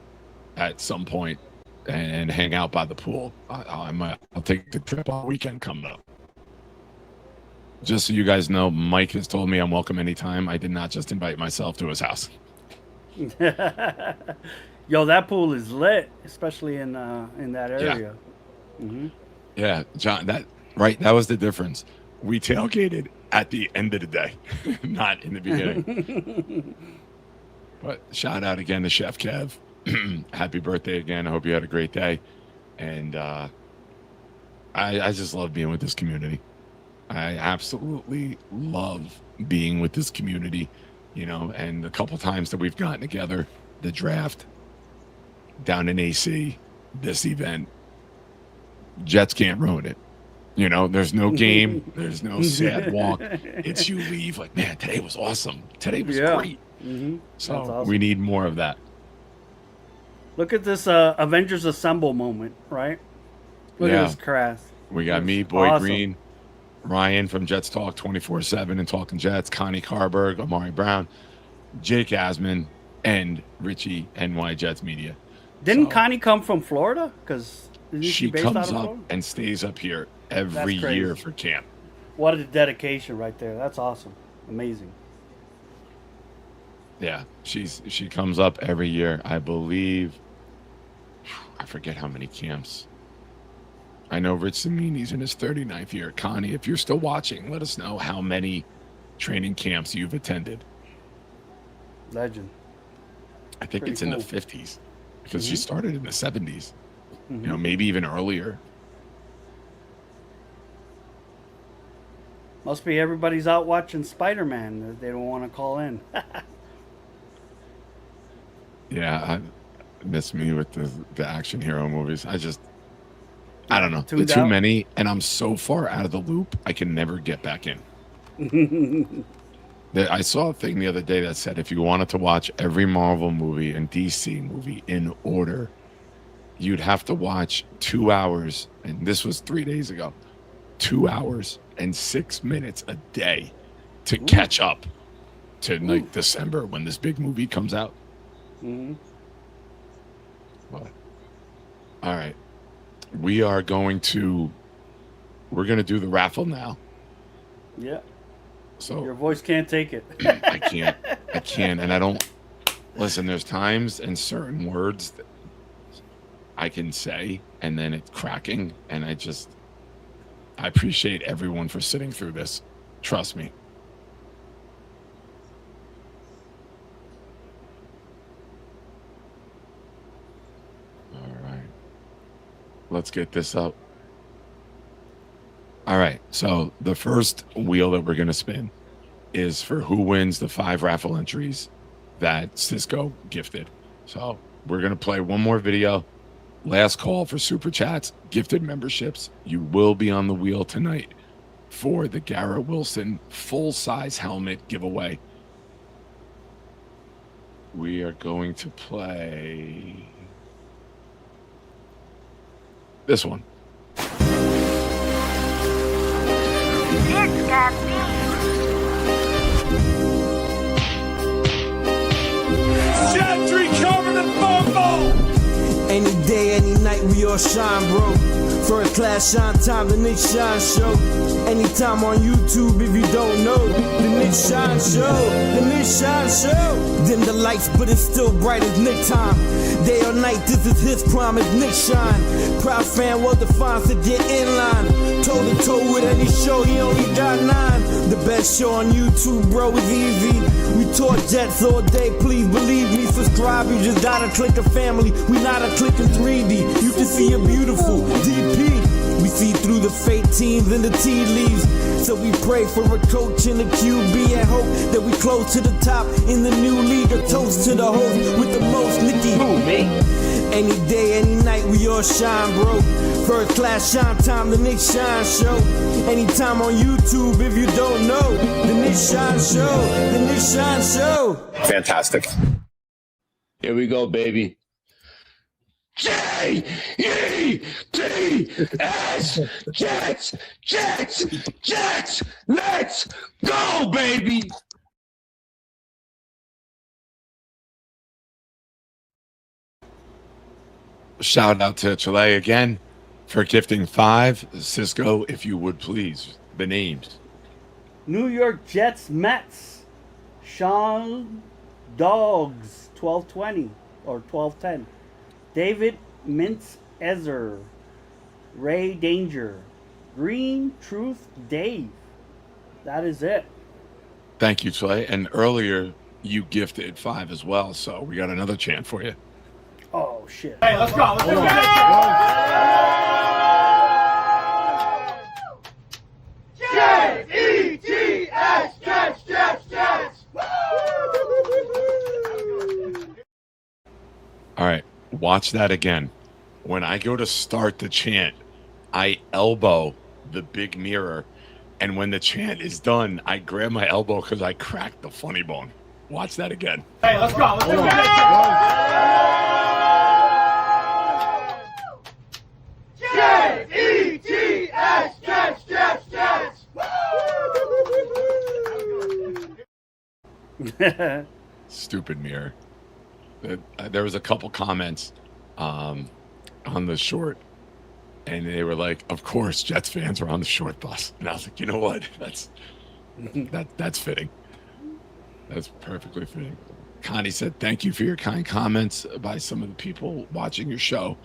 at some point and hang out by the pool, I'll take the trip all weekend coming up. Just so you guys know, Mike has told me I'm welcome anytime. I did not just invite myself to his house. Yo, that pool is lit, especially in that area. Yeah. Mm-hmm. Yeah, John, that was the difference. We tailgated at the end of the day, not in the beginning. But shout out again to Chef Kev. Happy birthday again. I hope you had a great day. And I just love being with this community. I absolutely love being with this community, and the couple times that we've gotten together, the draft down in AC, this event, Jets can't ruin it. There's no game, there's no sad walk. It's you leave like, man, today was awesome. Today was great. Mm-hmm. So awesome. we need more of that. Look at this Avengers Assemble moment, right? Look at this craft. We got me, Boyd awesome. Green, Ryan from Jets Talk 24/7 and Talking Jets, Connie Carberg, Amari Brown, Jake Asman, and Richie NY Jets Media. Didn't Connie come from Florida? Because she comes up and stays up here every year for camp. What a dedication right there. That's awesome. Amazing. Yeah, she comes up every year. I believe, I forget how many camps. I know Rich Samini's in his 39th year. Connie, if you're still watching, let us know how many training camps you've attended. Legend. I think it's in the 50s because she started in the 70s. Mm-hmm. Maybe even earlier. Must be everybody's out watching Spider-Man. They don't want to call in. Yeah, I miss me with the action hero movies. I don't know. Tuned Too out? many, and I'm so far out of the loop, I can never get back in. I saw a thing the other day that said if you wanted to watch every Marvel movie and DC movie in order, you'd have to watch 2 hours, and this was 3 days ago, 2 hours and 6 minutes a day to catch up to like December when this big movie comes out. Mm-hmm. But, all right. We're going to do the raffle now. Yeah. So your voice can't take it. I can't. And I don't listen. There's times and certain words that I can say, and then it's cracking. And I appreciate everyone for sitting through this. Trust me. All right. Let's get this up. All right. So the first wheel that we're going to spin is for who wins the 5 raffle entries that Cisco gifted. So we're going to play one more video. Last call for super chats, gifted memberships. You will be on the wheel tonight for the Garrett Wilson full-size helmet giveaway. We are going to play this one. It's got me. Gentry covered in football. Any day, any night, we all shine, bro. First class shine time, the Nick Shine Show. Anytime on YouTube, if you don't know, the Nick Shine Show, the Nick Shine Show. Dim the lights, but it's still bright as Nick time. Day or night, this is his prime, it's Nick Shine. Proud fan, well defined, to get in line. Toe to toe with any show, he only got 9. The best show on YouTube, bro, is easy. We talk Jets all day, please believe me. Subscribe, you just gotta click a family. We not a click in 3D. You can see a beautiful DP. We see through the fake teams and the tea leaves. So we pray for a coach and a QB and hope that we close to the top in the new league. A toast to the host with the most, Nicky. Who, me? Any day, any night, we all shine, bro. First class shine time, the Nick Shine Show. Anytime on YouTube, if you don't know, the Nick Shine Show, the Nick Shine Show. Fantastic. Here we go, baby. J-E-T-S, Jets, Jets, Jets, let's go, baby. Shout out to Chile again for gifting 5. Cisco, if you would please, the names. New York Jets, Mets. Sean Dogs, 1220 or 1210. David Mintz Ezer. Ray Danger. Green Truth Dave. That is it. Thank you, Chile. And earlier, you gifted 5 as well, so we got another chant for you. Oh, shit. Hey, let's go. Let's go. Jets! Watch that again. When I go to start the chant, I elbow the big mirror. And when the chant is done, I grab my elbow because I cracked the funny bone. Watch that again. Hey, let's go. Let's go. J-E-T-S, Jets, Jets, Jets. Stupid mirror. There was a couple comments on the short, and they were like, of course Jets fans were on the short bus. And I was like, you know what? That's fitting. That's perfectly fitting. Connie said, thank you for your kind comments by some of the people watching your show.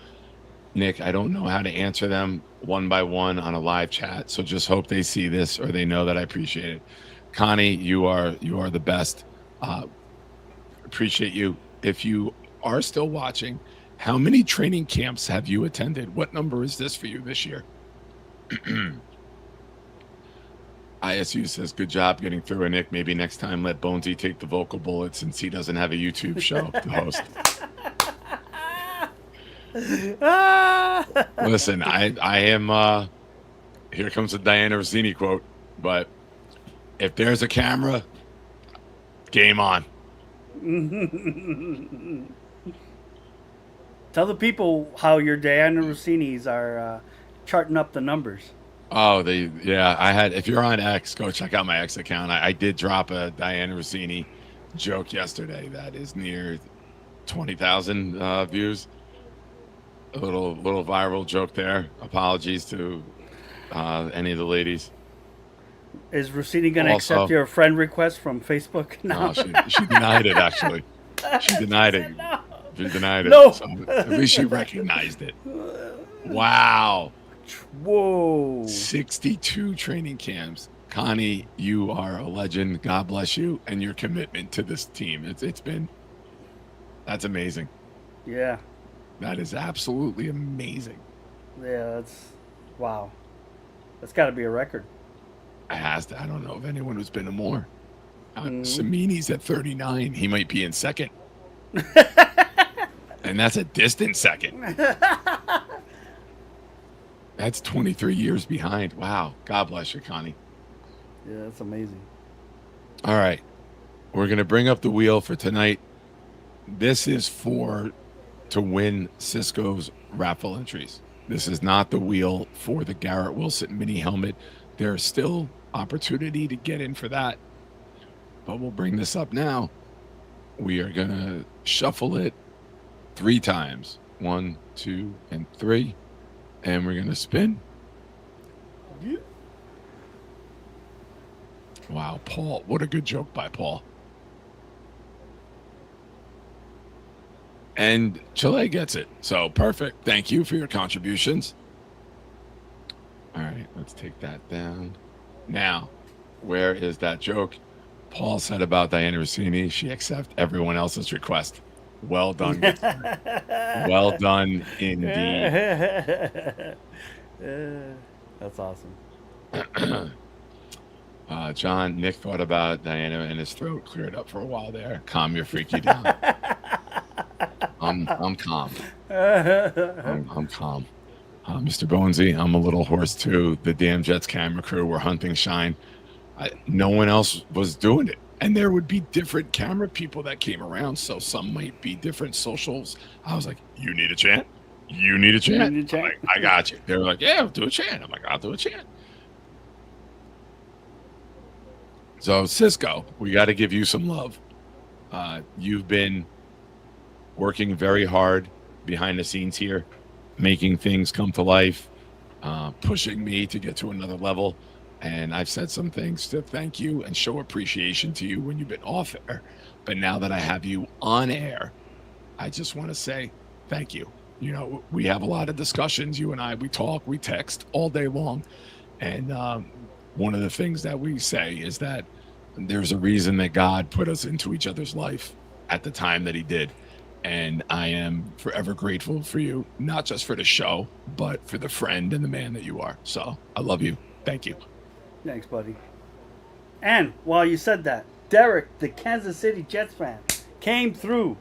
Nick, I don't know how to answer them one by one on a live chat, so just hope they see this or they know that I appreciate it. Connie, you are the best. Appreciate you. If you are still watching, how many training camps have you attended? What number is this for you this year? ISU says, good job getting through it, Nick. Maybe next time let Bonesy take the vocal bullet since he doesn't have a YouTube show to host. Listen, I am, here comes a Diana Rossini quote, but if there's a camera, game on. Tell the people how your Diana Rossinis are charting up the numbers. Oh, if you're on X, go check out my X account. I did drop a Diana Rossini joke yesterday that is near 20,000 views. A little viral joke there. Apologies to any of the ladies. Is Rossini going to accept your friend request from Facebook now? No, she denied it, actually. She denied it. She denied it. No. So at least she recognized it. Wow. Whoa. 62 training camps. Connie, you are a legend. God bless you and your commitment to this team. That's amazing. Yeah. That is absolutely amazing. Yeah, wow. That's got to be a record. It has to. I don't know if anyone has been to more. Samini's at 39. He might be in second. And that's a distant second. That's 23 years behind. Wow. God bless you, Connie. Yeah, that's amazing. All right. We're going to bring up the wheel for tonight. This is to win Cisco's raffle entries. This is not the wheel for the Garrett Wilson mini helmet. There's still opportunity to get in for that. But we'll bring this up now. We are going to shuffle it 3 times. 1, 2, and 3. And we're going to spin. Wow, Paul. What a good joke by Paul. And Chile gets it. So perfect. Thank you for your contributions. All right, let's take that down. Now, where is that joke? Paul said about Diana Rossini, she accepts everyone else's request. Well done. Well done indeed. That's awesome. John, Nick thought about Diana and his throat cleared up for a while there. Calm your freaky down. I'm calm. I'm calm. Mr. Bonesy, I'm a little hoarse too. The damn Jets camera crew were hunting shine. No one else was doing it. And there would be different camera people that came around. So some might be different socials. I was like, you need a chant? You need a chant? I'm like, I got you. They were like, yeah, I'll do a chant. I'm like, I'll do a chant. So Cisco, we got to give you some love. You've been working very hard behind the scenes here, making things come to life, pushing me to get to another level. And I've said some things to thank you and show appreciation to you when you've been off air. But now that I have you on air, I just want to say thank you. You know, we have a lot of discussions. You and I, we talk, we text all day long. And one of the things that we say is that there's a reason that God put us into each other's life at the time that he did. And I am forever grateful for you, not just for the show, but for the friend and the man that you are. So I love you. Thank you. Thanks, buddy. And while you said that, Derek, the Kansas City Jets fan, came through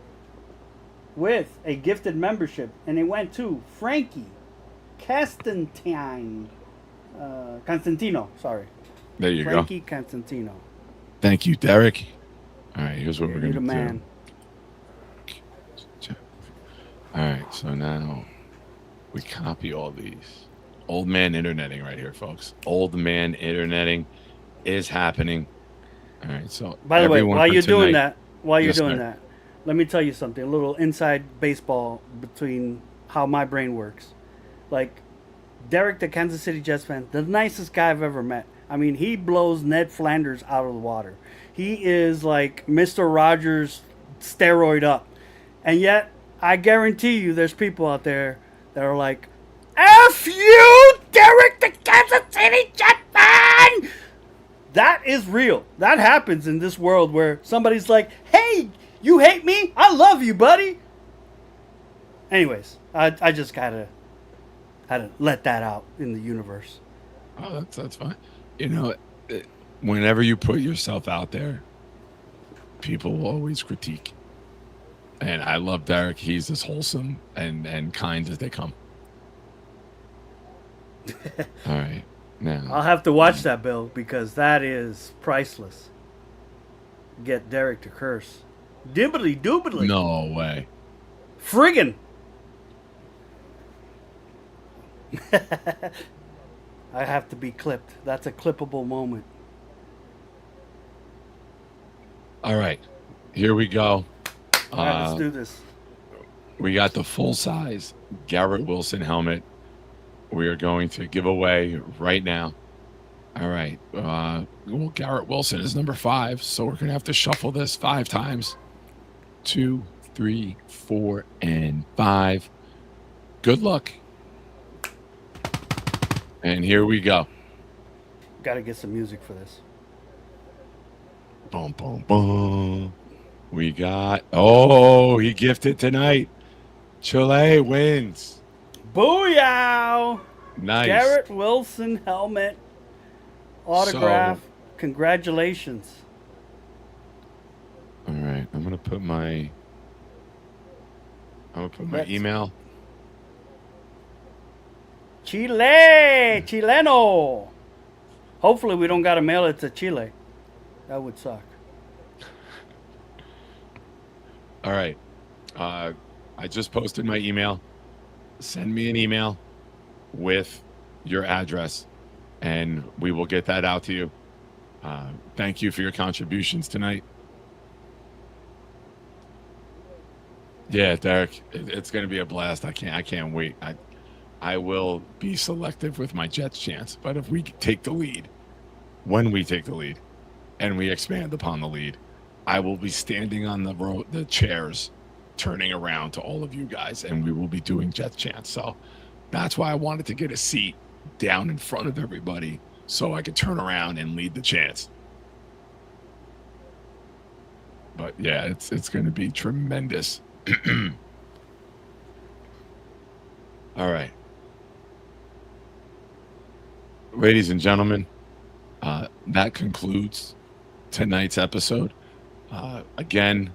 with a gifted membership, and it went to Frankie Constantino. Sorry, There you Frankie Constantino. Thank you, Derek. All right, here's what we're You're going the to man. do. All right, so now we copy all these. Old man interneting right here, folks. Old man interneting is happening. All right, so By the way, everyone while for you're doing tonight- that, Yes, sir. let me tell you something. A little inside baseball between how my brain works. Like, Derek, the Kansas City Jets fan, the nicest guy I've ever met. I mean, he blows Ned Flanders out of the water. He is like Mr. Rogers steroid up. And yet, I guarantee you there's people out there that are like, F you, Derek, the Kansas City Jet fan! That is real. That happens in this world where somebody's like, hey, you hate me? I love you, buddy. Anyways, I just had to let that out in the universe. Oh, that's fine. You know, whenever you put yourself out there, people will always critique. And I love Derek. He's as wholesome and kind as they come. All right. Now I'll have to watch that, Bill, because that is priceless. Get Derek to curse. Dibbly doobly. no way. Friggin'. I have to be clipped. That's a clippable moment. All right. Here we go. All right, let's do this. We got the full size Garrett Wilson helmet. We are going to give away right now. All right. Well, Garrett Wilson is number 5, so we're going to have to shuffle this 5 times. 2, 3, 4, and 5. Good luck. And here we go. Got to get some music for this. Boom, boom, boom. We got, oh, he gifted tonight. Chile wins. Booyah! Nice. Garrett Wilson helmet autograph. So- Congratulations. All right. I'm going to put my Let's- email. Chile! Chileno! Hopefully we don't got to mail it to Chile. That would suck. All right. I just posted my email. Send me an email with your address, and we will get that out to you. Thank you for your contributions tonight. Yeah, Derek, it's going to be a blast. I can't wait. I will be selective with my Jets chance, but if we take the lead, when we take the lead, and we expand upon the lead, I will be standing on the chairs, turning around to all of you guys, and we will be doing Jets chants. So that's why I wanted to get a seat down in front of everybody so I could turn around and lead the chants. But yeah, it's going to be tremendous. All right. Ladies and gentlemen, that concludes tonight's episode. Again,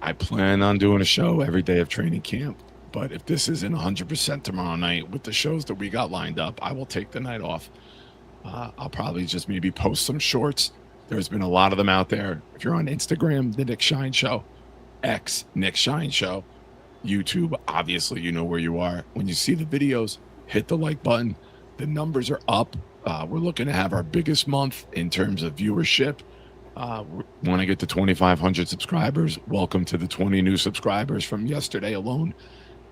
I plan on doing a show every day of training camp, but if this isn't 100% tomorrow night with the shows that we got lined up, I will take the night off. I'll probably just maybe post some shorts. There's been a lot of them out there. If you're on Instagram, The Nick Shine Show, X, Nick Shine Show, YouTube, obviously you know where you are. When you see the videos, hit the like button. The numbers are up. We're looking to have our biggest month in terms of viewership. When I get to 2,500 subscribers, welcome to the 20 new subscribers from yesterday alone.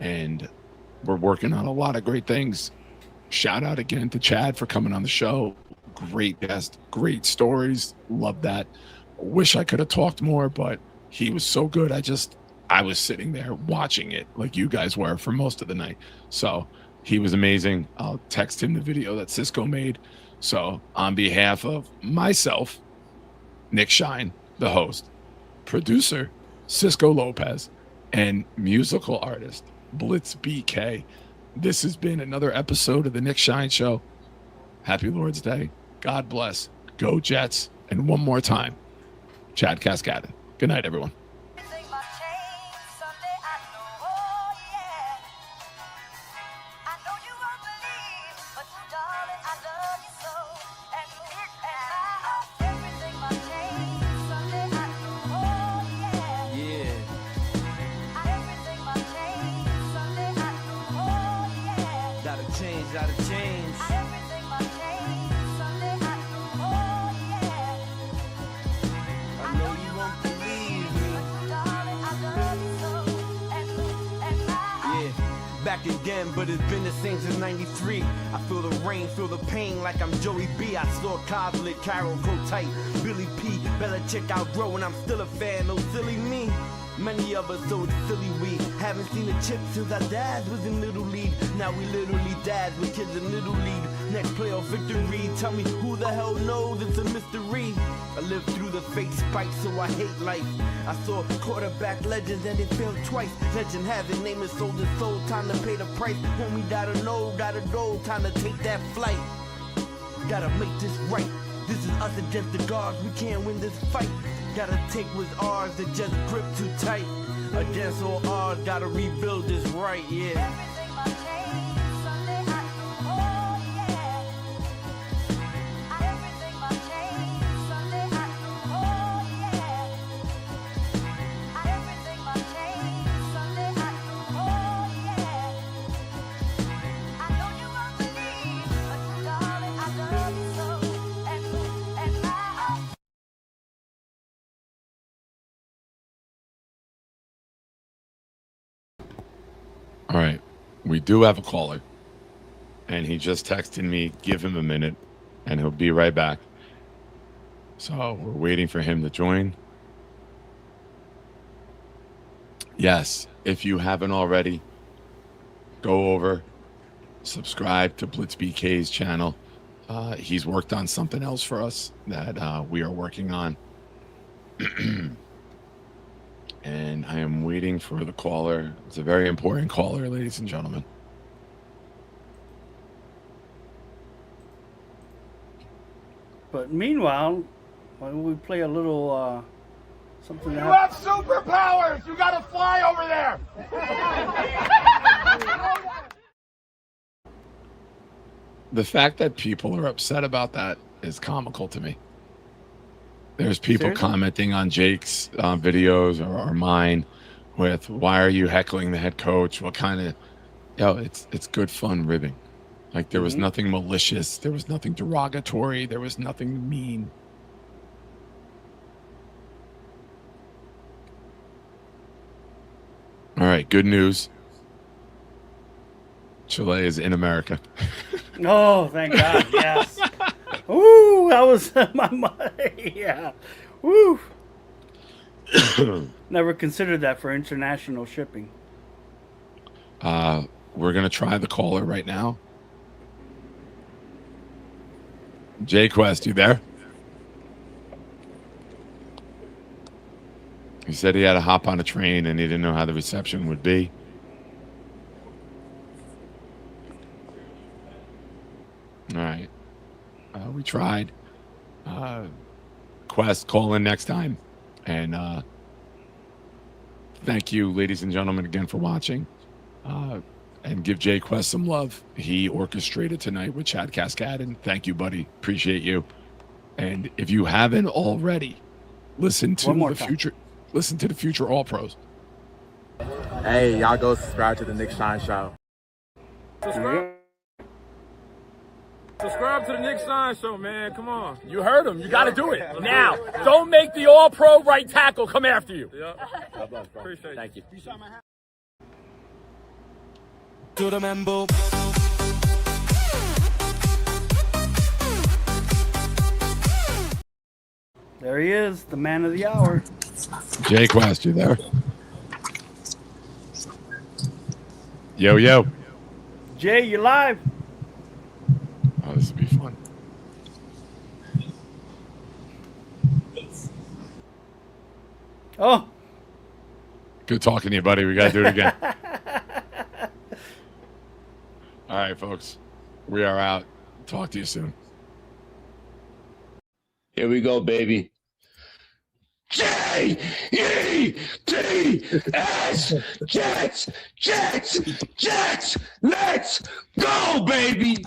And we're working on a lot of great things. Shout out again to Chad for coming on the show. Great guest, great stories. Love that. Wish I could have talked more, but he was so good. I was sitting there watching it like you guys were for most of the night. So he was amazing. I'll text him the video that Cisco made. So on behalf of myself, Nick Shine, the host, producer, Cisco Lopez, and musical artist, Blitz BK, this has been another episode of the Nick Shine Show. Happy Lord's Day. God bless. Go Jets. And one more time, Chad Cascadden. Good night, everyone. Take my chain, Sunday I know back again, but it's been the same since 93. I feel the rain, feel the pain like I'm Joey B. I saw Coslet, Carroll, Tight, Billy P, Belichick outgrow, and I'm still a fan, no silly me. Many of us so silly we haven't seen a chip since our dads was in Little League. Now we literally dads with kids in Little League. Next playoff victory, tell me who the hell knows, it's a mystery. I lived through the fake spike, so I hate life. I saw quarterback legends and it failed twice. Legend has it, name is sold his soul, time to pay the price. Homie gotta know, gotta go, time to take that flight. Gotta make this right. This is us against the gods, we can't win this fight. Gotta take what's ours and just grip too tight. Against all odds, gotta rebuild this right, yeah. All right, we do have a caller, and he just texted me, give him a minute, and he'll be right back. So we're waiting for him to join. Yes, if you haven't already, go over, subscribe to Blitz BK's channel. He's worked on something else for us that we are working on. And I am waiting for the caller. It's a very important caller, ladies and gentlemen. But meanwhile, why don't we play a little something? You have superpowers! You gotta fly over there! The fact that people are upset about that is comical to me. There's people commenting on Jake's videos or mine with, why are you heckling the head coach? What kind of, it's good fun ribbing. Like there was nothing malicious. There was nothing derogatory. There was nothing mean. All right, good news. Chile is in America. Oh, thank God, yes. Ooh, that was my money. Yeah. Woo. Never considered that for international shipping. We're going to try the caller right now. Jay Quest, you there? He said he had to hop on a train and he didn't know how the reception would be. All right. We tried. Quest, call in next time. And thank you, ladies and gentlemen, again for watching. And give Jay Quest some love. He orchestrated tonight with Chad Cascadden. Thank you, buddy. Appreciate you. And if you haven't already, listen to the future All Pros. Hey, y'all go subscribe to the Nick Shine Show. Subscribe to the Nick Shine Show, man. Come on. You heard him. You got to do it. Now, don't make the all-pro right tackle come after you. Yeah. Appreciate it. Thank you. To the member. There he is, the man of the hour. Jay Quest, you there? Yo, yo. Jay, you live? Oh, this would be fun. Oh. Good talking to you, buddy. We got to do it again. All right, folks. We are out. Talk to you soon. Here we go, baby. J-E-T-S, Jets, Jets, Jets, let's go, baby.